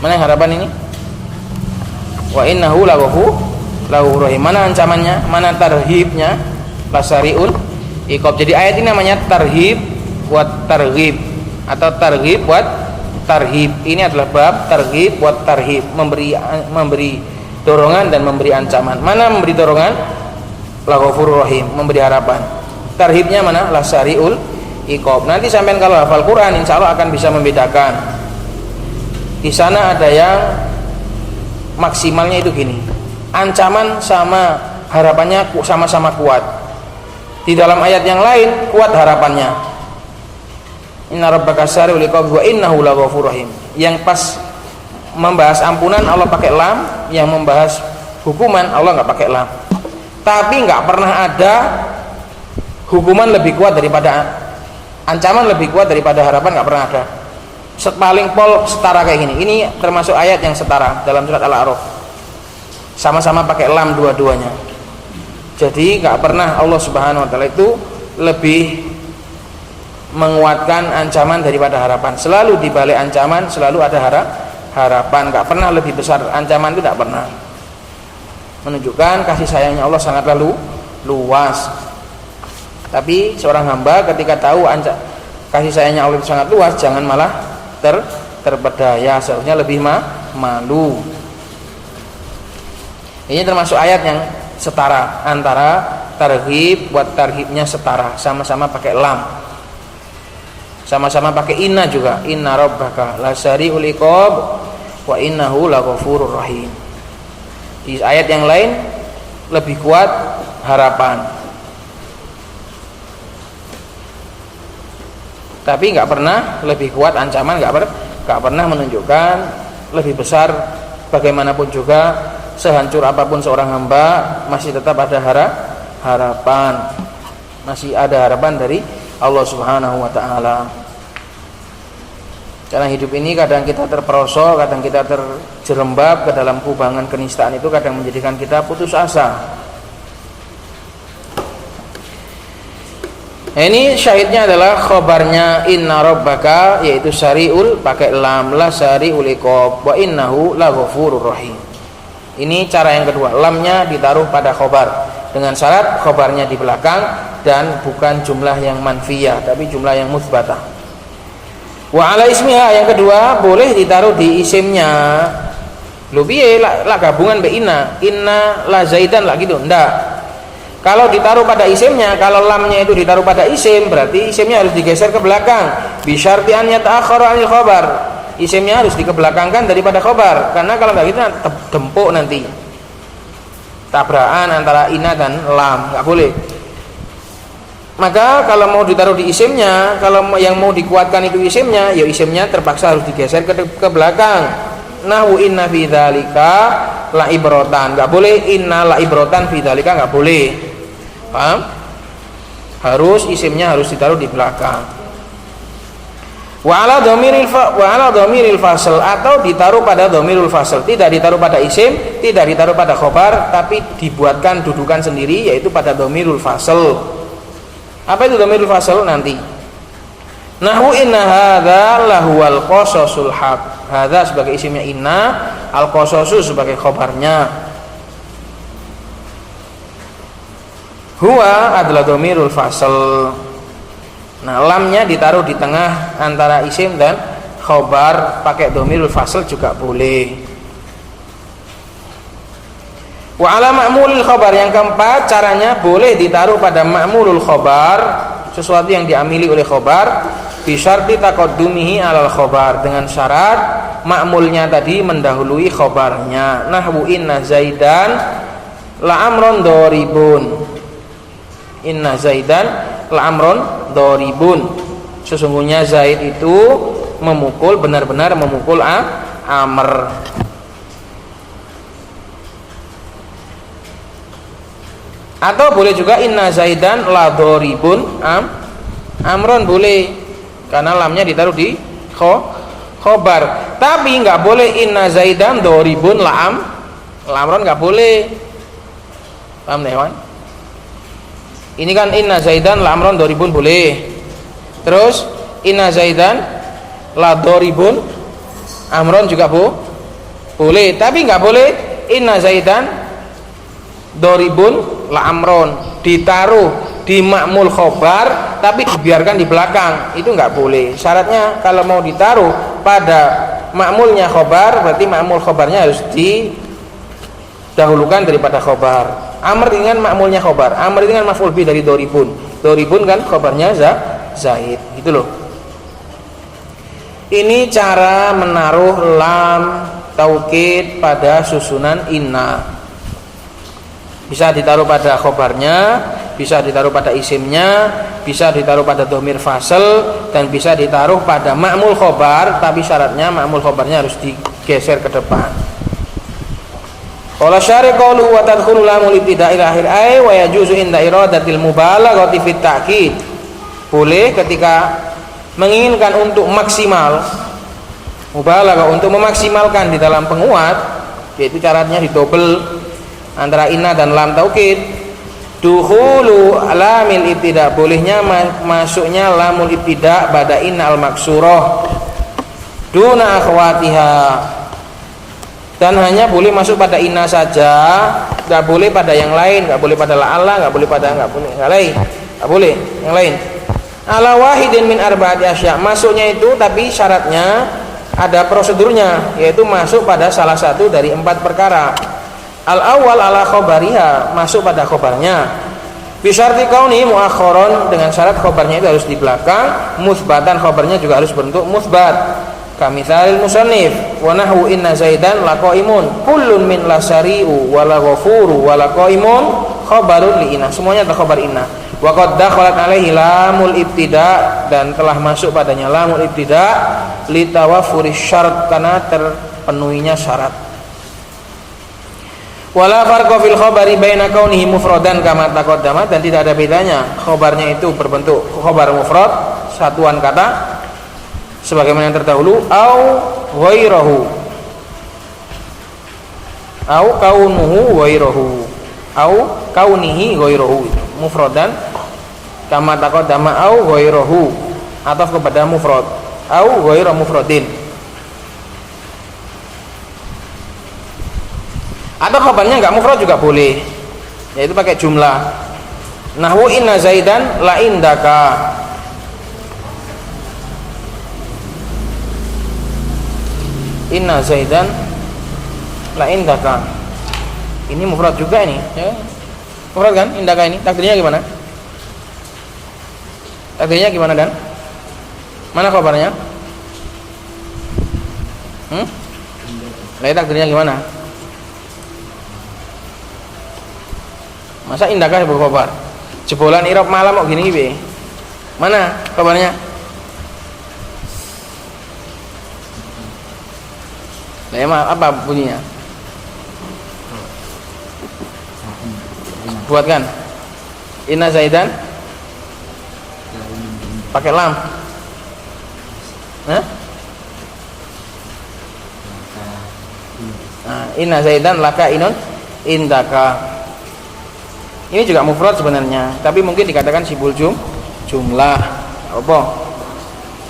Mana yang harapan ini? Wa innahu laghafurur rahim. Mana ancamannya? Mana tarhibnya? Lasariul iqab. Jadi ayat ini namanya tarhib buat targhib atau targhib buat tarhib. Ini adalah bab targhib buat tarhib, memberi dorongan dan memberi ancaman. Mana memberi dorongan? la ghafurur rahim, memberi harapan. Tarhibnya mana? La sariul iqab. Nanti sampean kalau hafal Quran insya Allah akan bisa membedakan. Di sana ada yang maksimalnya itu gini, ancaman sama harapannya sama-sama kuat. Di dalam ayat yang lain kuat harapannya, inna rabbaka sariul iqab wa innahu laghafurur rahim. Yang pas membahas ampunan Allah pakai lam, yang membahas hukuman Allah nggak pakai lam. Tapi nggak pernah ada hukuman lebih kuat daripada ancaman, lebih kuat daripada harapan, nggak pernah ada. Paling pol setara kayak gini. Ini termasuk ayat yang setara dalam surat Al-A'raf. Sama-sama pakai lam dua-duanya. Jadi nggak pernah Allah Subhanahu Wa Taala itu lebih menguatkan ancaman daripada harapan. Selalu di balik ancaman selalu ada harapan. Nggak pernah lebih besar ancaman, itu nggak pernah. Menunjukkan kasih sayangnya Allah sangat luas. Tapi seorang hamba ketika tahu kasih sayangnya Allah itu sangat luas, jangan malah terpedaya, seharusnya lebih malu. Ini termasuk ayat yang setara antara targhib buat targhibnya setara, sama-sama pakai lam, sama-sama pakai inna juga, inna rabbaka lasari'ul iqab wa innahu laghafurur rahim. Di ayat yang lain lebih kuat harapan, tapi nggak pernah lebih kuat ancaman, nggak pernah menunjukkan lebih besar. Bagaimanapun juga, sehancur apapun seorang hamba, masih tetap ada harapan, masih ada harapan dari Allah Subhanahu Wa Taala. Karena hidup ini kadang kita terperosok, kadang kita terjerembab ke dalam kubangan kenistaan, itu kadang menjadikan kita putus asa. Nah, ini syahidnya adalah khobarnya inna rabbaka, yaitu sari'ul pakai lam, la sari'ul iqab wa innahu laghafurur rahim. Ini cara yang kedua, lamnya ditaruh pada khobar dengan syarat khobarnya di belakang dan bukan jumlah yang manfiyah tapi jumlah yang mutsbatah. Wa ala ismiha, yang kedua boleh ditaruh di isimnya. Lho piye lah gabungan be inna la zaidan lah gitu, ndak. Kalau ditaruh pada isimnya, kalau lamnya itu ditaruh pada isim, berarti isimnya harus digeser ke belakang. Bisyarti an yata'akhkhara 'anil khabar. Isimnya harus dikebelakangkan daripada khabar, karena kalau enggak gitu dempuk nanti. Tabrakan antara inna dan lam, enggak boleh. Maka kalau mau ditaruh di isimnya, kalau yang mau dikuatkan itu isimnya, ya isimnya terpaksa harus digeser ke belakang. Nahwu inna fi dzalika la ibrotan, enggak boleh inna la ibrotan fi dzalika, enggak boleh. Paham? Harus isimnya harus ditaruh di belakang. Wa ala dhamiril fasl, atau ditaruh pada dhamirul fasl, tidak ditaruh pada isim, tidak ditaruh pada khobar, tapi dibuatkan dudukan sendiri, yaitu pada dhamirul fasl. Apa itu dhamirul fasl? Nanti. Nahwu inna hadza lahuwal qasasul haq. Hadza sebagai isimnya inna, al qasasu sebagai khobarnya. Huwa adalah dhamirul fasl. Nah, lamnya ditaruh di tengah antara isim dan khobar, pakai dhamirul fasl juga boleh. Wa ala ma'mulil khobar, yang keempat caranya boleh ditaruh pada ma'mulul khobar, sesuatu yang diamili oleh khobar, bisyarti taqaddumihi alal khobar, dengan syarat ma'mulnya tadi mendahului khobarnya. Nahwu inna zaidan la amron doribun, inna zaidan la amron doribun, sesungguhnya Zaid itu memukul, benar-benar memukul Amr. Atau boleh juga inna zaidan la doribun amron, boleh, karena lamnya ditaruh di khobar. Tapi nggak boleh inna zaidan doribun la amron, nggak boleh. Paham teman? Ini kan inna zaidan la amron doribun boleh. Terus inna zaidan la doribun amron juga boleh. Tapi nggak boleh inna zaidan doribun la amron ditaruh di ma'mul khobar tapi dibiarkan di belakang, itu nggak boleh. Syaratnya kalau mau ditaruh pada ma'mulnya khobar, berarti ma'mul khobarnya harus dahulukan daripada khobar. Amr dengan ma'mulnya khobar, amr dengan maf'ul bi dari doribun. Doribun kan khobarnya zaid, gitu loh. Ini cara menaruh lam taukid pada susunan inna. Bisa ditaruh pada khobarnya, bisa ditaruh pada isimnya, bisa ditaruh pada dhamir fasl, dan bisa ditaruh pada ma'mul khobar, tapi syaratnya ma'mul khobarnya harus digeser ke depan. Qala syari qawluhu wa tadkhulu lamul ibtida'i ila akhir ay wa yajuzu inda iradatil mubalaghati fit ta'kid. Boleh ketika menginginkan untuk maksimal, mubalaghah untuk memaksimalkan di dalam penguat, yaitu syaratnya didobel antara inna dan lam taukid. Dukhulu lamil ibtida, bolehnya masuknya lamul ibtida pada inna al maksurah duna akhwatiha, dan hanya boleh masuk pada inna saja, nggak boleh pada yang lain, nggak boleh pada la'alla, nggak boleh pada nggak lain, nggak boleh yang lain. Ala wahidin min arba'ati asya, masuknya itu tapi syaratnya ada prosedurnya, yaitu masuk pada salah satu dari 4 perkara. Al awal ala khobariha, masuk pada khobarnya. Bisyarti kauni muakhiron, dengan syarat khobarnya itu harus di belakang, musbatan khobarnya juga harus bentuk musbat. Kamitsalil musannif wa nahwu inna zaidan laqaimun kullun min lasari'u wala ghafuru wala qaimun khabarun li inna, semuanya adalah khabar inna. Wa qad dakhalat alaihi lamul ibtida, dan telah masuk padanya lamul ibtida li tawaffuri syarat, karena terpenuhinya syarat. Wala farqa fil khabari baina kaunihi mufradan kama taqaddama, dan tidak ada bedanya khabarnya itu berbentuk khabar mufrad, satuan kata sebagaimana yang terdahulu, au ghairahu, au kaunuhu ghairahu, au kaunihi ghairahu, mufradan kama taqaddama, au ghairahu atau kepada mufrad, au ghairu mufradin, atau khabarnya enggak mufrad juga boleh, yaitu pakai jumlah. Nahwu inna zaidan la indaka, inna zaidan la indaka, ini mufrad juga ini ya. Mufrad kan indaka ini, takdirnya gimana? Takdirnya gimana Dan? Mana khabarnya? Lah takdirnya gimana? Masa indaka sebuah khabar? Jebolan irab malam kok gini be. Mana kabarnya? Lah apa bunyinya? Buatkan. Inna zaidan pakai lam. Hah? Nah, inna zaidan laka inun indaka. Ini juga mufrad sebenarnya, tapi mungkin dikatakan sibul jumlah. Apa?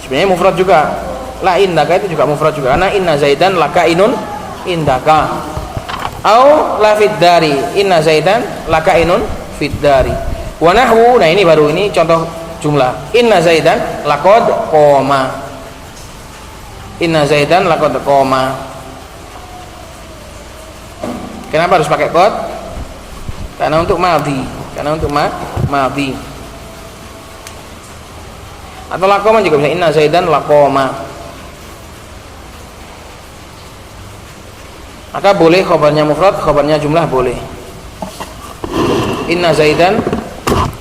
Sebenarnya mufrad juga. La indaka itu juga mufrad juga, karena inna zaidan laka inun indaka. Au la fid dari, inna zaidan laka inun fid dari. Wa nahwu, nah ini baru, ini contoh jumlah. Inna zaidan laqad qoma. Inna zaidan laqad qoma. Kenapa harus pakai qad? Karena untuk madhi, karena untuk madhi. Atau laqoma juga bisa, inna zaidan laqoma. Maka boleh khabarnya mufrad, khabarnya jumlah boleh. Inna zaidan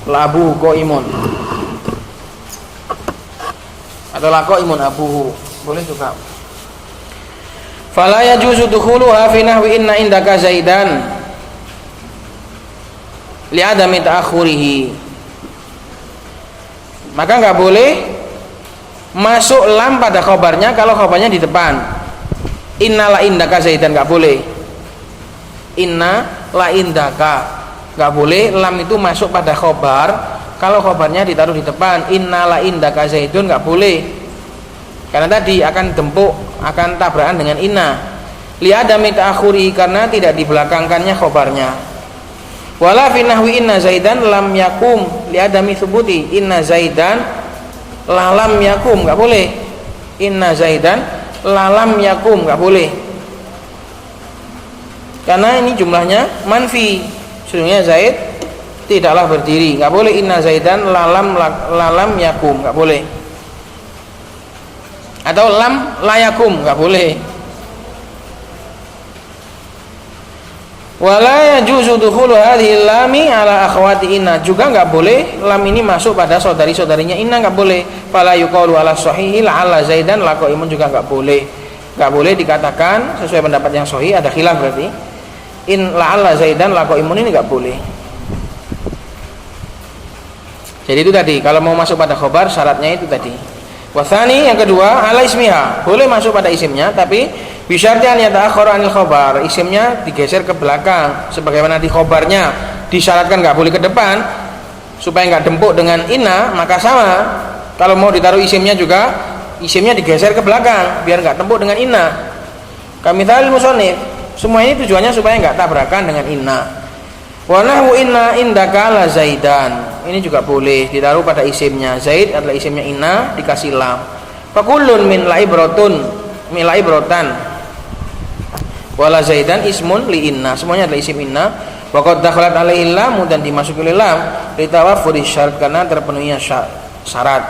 labu qaimun, atau laqaimun abuhu, boleh juga. Fala yajuzu dukhuluha fi nahwi inna indaka zaidan li'adami ta'akhurihi, maka enggak boleh masuk lam pada khabarnya kalau khabarnya di depan. Inna la indaka zaidan enggak boleh. Inna la indaka enggak boleh lam itu masuk pada khabar kalau khabarnya ditaruh di depan. Inna la indaka zaidun enggak boleh, karena tadi akan dempuk, akan tabrakan dengan inna. Li'adami ta'akhuri, karena tidak dibelakangkannya khabarnya. Wala fi nahwi inna zaidan lam yakum li'adami thubuti, inna zaidan la lam yakum enggak boleh. Inna zaidan la lam yakum enggak boleh. karena ini jumlahnya manfi. Sesungguhnya Zaid tidaklah berdiri, nggak boleh. Inna Zaidan lalam yakum, nggak boleh. Atau lam layakum, nggak boleh. Wala yajuzu dukhulu hadhil lami ala akhwati inna, juga nggak boleh lam ini masuk pada saudari-saudarinya inna, nggak boleh. Fala yuqalu ala sahihi ala Zaidan laqaimun, juga nggak boleh. Nggak boleh dikatakan sesuai pendapat yang sahih, ada khilaf berarti. In la'alla Zaidan laqaimun ini nggak boleh. Jadi itu tadi, kalau mau masuk pada khobar syaratnya itu tadi. Wasani yang kedua ala ismiha, boleh masuk pada isimnya tapi bisyarti an yata'akhkhara anil khobar, isimnya digeser ke belakang sebagaimana di khobarnya disyaratkan nggak boleh ke depan supaya nggak dempuk dengan inna, maka sama kalau mau ditaruh isimnya juga isimnya digeser ke belakang biar nggak tempuk dengan inna. Kamitsal musannif, semua ini tujuannya supaya nggak tabrakan dengan inna. Wa nahwu inna indaka la Zaidan, ini juga boleh ditaruh pada isimnya. Zaid adalah isimnya inna, dikasih lam. Fakullun min la'ibrotun min la'ibrotan wala Zaidan ismun li inna, semuanya adalah isim inna. Wa qad dakhalat alaihi lam, dan dimasuki oleh lam litawaffuri syarat, karena terpenuhinya syarat.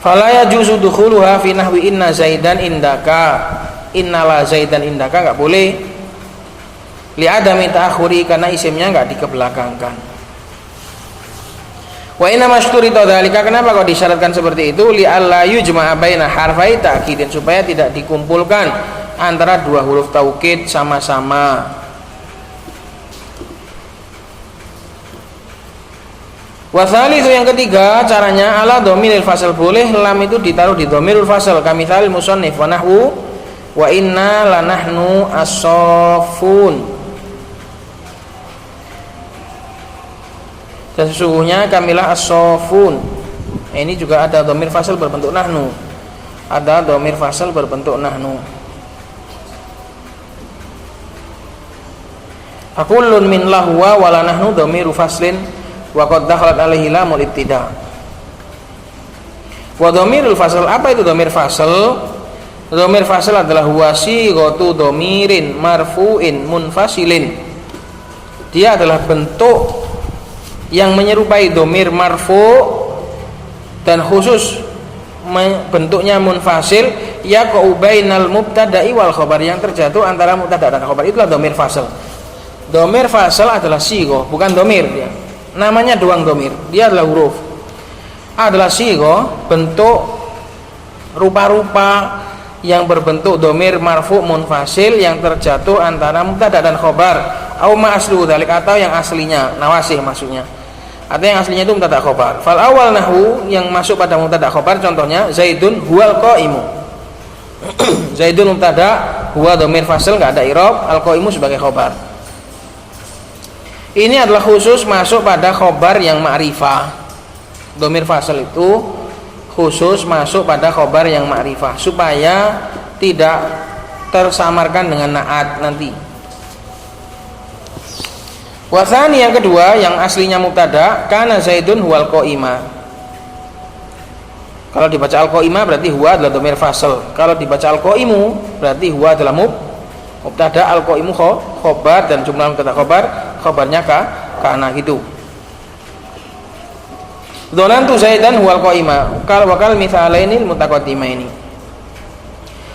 Fala yajuzu dukhuluha fi nahwi inna Zaidan indaka, innala Zaidan indaka, enggak boleh. Li adami ta'akhuri, karena isimnya enggak dikebelakangkan. Wa inna mashturita dzalika, kenapa kok disyaratkan seperti itu? Li alla yujma'a baina harfai ta'kidin, supaya tidak dikumpulkan antara dua huruf taukid sama-sama. Wa tsalitsu, yang ketiga caranya ala dhamiril fasl, boleh lam itu ditaruh di dhamirul fasl. Kamitsal musannif wa nahwu wa inna lanahnu as-saffun, dan sesungguhnya kamilah as-saffun. Ini juga ada dhamir fasl berbentuk nahnu, ada dhamir fasl berbentuk nahnu. Fakullun min lahwa wa la nahnu dhamiru faslin wa qad dakhalat alaihi lamul ibtida. Wa dhamirul fasl, apa itu dhamir fasl? Dhamir fasl adalah huwa sighatu dhamirin marfu'in munfasilin, dia adalah bentuk yang menyerupai dhamir marfu' dan khusus bentuknya munfasil, yaqa'u bainal mubtada'i wal khabar, yang terjatuh antara mubtada dan khabar, itulah dhamir fasl. Dhamir fasl adalah sighah, bukan dhamir dia. Namanya doang dhamir, dia adalah huruf. Adalah sighah, bentuk rupa-rupa yang berbentuk dhamir marfu' munfasil yang terjatuh antara mubtada dan khabar. Au ma aslu dzalik, atau yang aslinya nawasih maksudnya. Atau yang aslinya itu mubtada khabar. Fal awal nahwu, yang masuk pada mubtada khabar, contohnya Zaidun huwal qaimu. Zaidun mubtada, huwa dhamir fasl, enggak ada i'rab, al qaimu sebagai khabar. Ini adalah khusus masuk pada khabar yang ma'rifah. Dhamir fasl itu khusus masuk pada khabar yang ma'rifah supaya tidak tersamarkan dengan na'at nanti. Wasani, yang kedua yang aslinya mubtada, kana Zaidun huwal qaima. Kalau dibaca al-qaima berarti huwa adalah dhamir fasl. Kalau dibaca al-qaimu berarti huwa adalah mubtada, al-qaimu khabar, dan jumlah mubtada khabarnya kana gitu. Dzanantu Zaidan huwal qaima kal wakal mitsalainil mutaqaddimaini.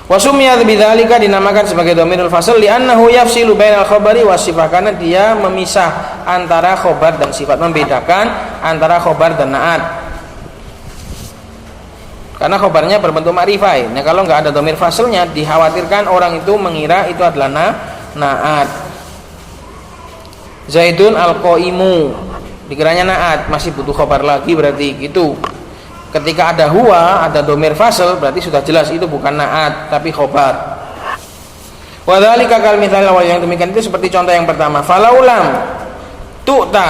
Wa sumiyat bidzalika, dinamakan sebagai dhamirul fasl li'annahu yafsilu bainal khabari was sifah, karena dia memisah antara khabar dan sifat, membedakan antara khabar dan na'at. Karena khabarnya berbentuk ma'rifah. Nah, kalau enggak ada dhamir faslnya, dikhawatirkan orang itu mengira itu adalah na'at. Zaidun al-qaimu, dikiranya na'at, masih butuh khabar lagi berarti gitu. Ketika ada huwa, ada dhamir fasl, berarti sudah jelas itu bukan na'at tapi khabar. Wa dzalika kal mithal awal, yang demikian itu seperti contoh yang pertama. Falaulam tu'ta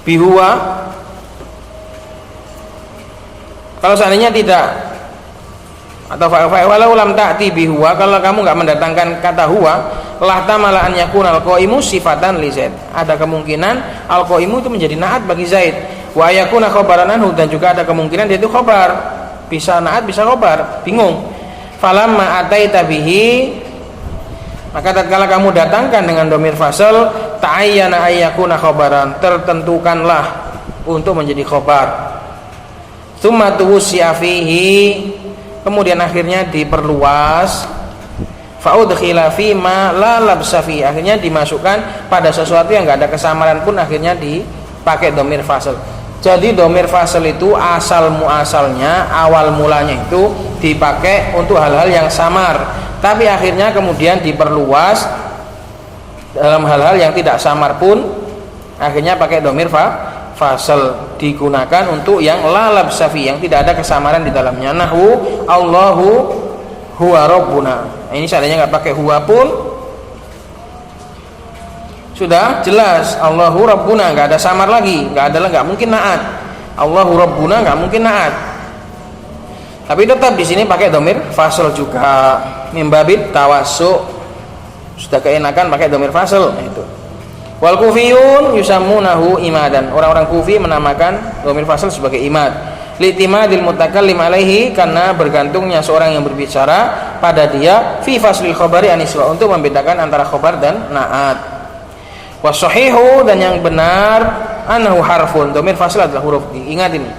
bihuwa, kalau seandainya tidak, atau falaulam ta'ti bihuwa, kalau kamu enggak mendatangkan kata huwa, lahtamala an yakuna al-qaimu sifatan li Zaid, ada kemungkinan al-qaimu itu menjadi na'at bagi Zaid. Wa yakuna khabaran anhu, dan juga ada kemungkinan dia itu khabar, bisa na'at bisa khabar, bingung. Falamma ataita bihi Maka tatkala kamu datangkan dengan dhamir fasl, ta'ayyana ayyakuna khabaran, tertentukanlah untuk menjadi khabar. Tsumma tuwsi'a fihi, kemudian akhirnya diperluas, fa'udkhila fi ma la labsa fi, akhirnya dimasukkan pada sesuatu yang enggak ada kesamaran pun akhirnya dipakai dhamir fasl. Jadi dhamir fasl itu asal muasalnya, awal mulanya itu dipakai untuk hal-hal yang samar, tapi akhirnya kemudian diperluas dalam hal-hal yang tidak samar pun akhirnya pakai dhamir fasl, digunakan untuk yang la labsa fi, yang tidak ada kesamaran di dalamnya. Nahwu Allahu huwa rabbuna. Nah, ini seandainya enggak pakai huwa pun sudah jelas Allahu rabbuna, enggak ada samar lagi, enggak mungkin naat. Allahu rabbuna enggak mungkin naat. Tapi tetap di sini pakai dhamir fasl juga, mimbabit tawassu, sudah keenakan pakai dhamir fasl. Nah, itu. Wal kufiyun yusammunahu imadan. Orang-orang Kufi menamakan dhamir fasl sebagai imad. Litimadil mutakallim alaihi, karena bergantungnya seorang yang berbicara pada dia fi faslil khabari aniswa, untuk membedakan antara khabar dan naat. Wasahihu, dan yang benar, annahu harfun, dhamir fasl adalah huruf. Ingat ini,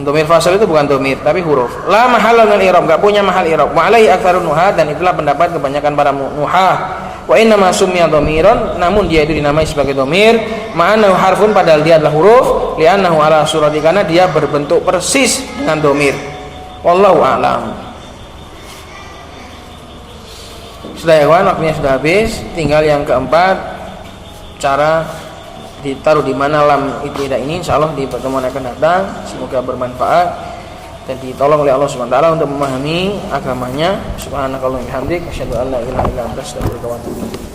dhamir fasl itu bukan dhamir tapi huruf. La mahalla lil i'rab, enggak punya mahal i'rab. Wa alaihi aktsarun nuhah, dan itulah pendapat kebanyakan para nuhah. Wa inna ma summiya dhamiran, namun dia itu dinamai sebagai dhamir, ma'anahu harfun, padahal dia adalah huruf, li'annahu ala surati, karena dia berbentuk persis dengan dhamir. Wallahu a'lam. Sudah ya kawan, waktunya sudah habis. Tinggal yang keempat, cara ditaruh di mana lam ibtidah ini, insyaallah di pertemuan akan datang. Semoga bermanfaat dan ditolong oleh Allah Subhanahu wa taala untuk memahami agamanya. Subhanakallahumma wa bihamdika asyhadu an la ilaha illa anta astaghfiruka wa atubu ilaik.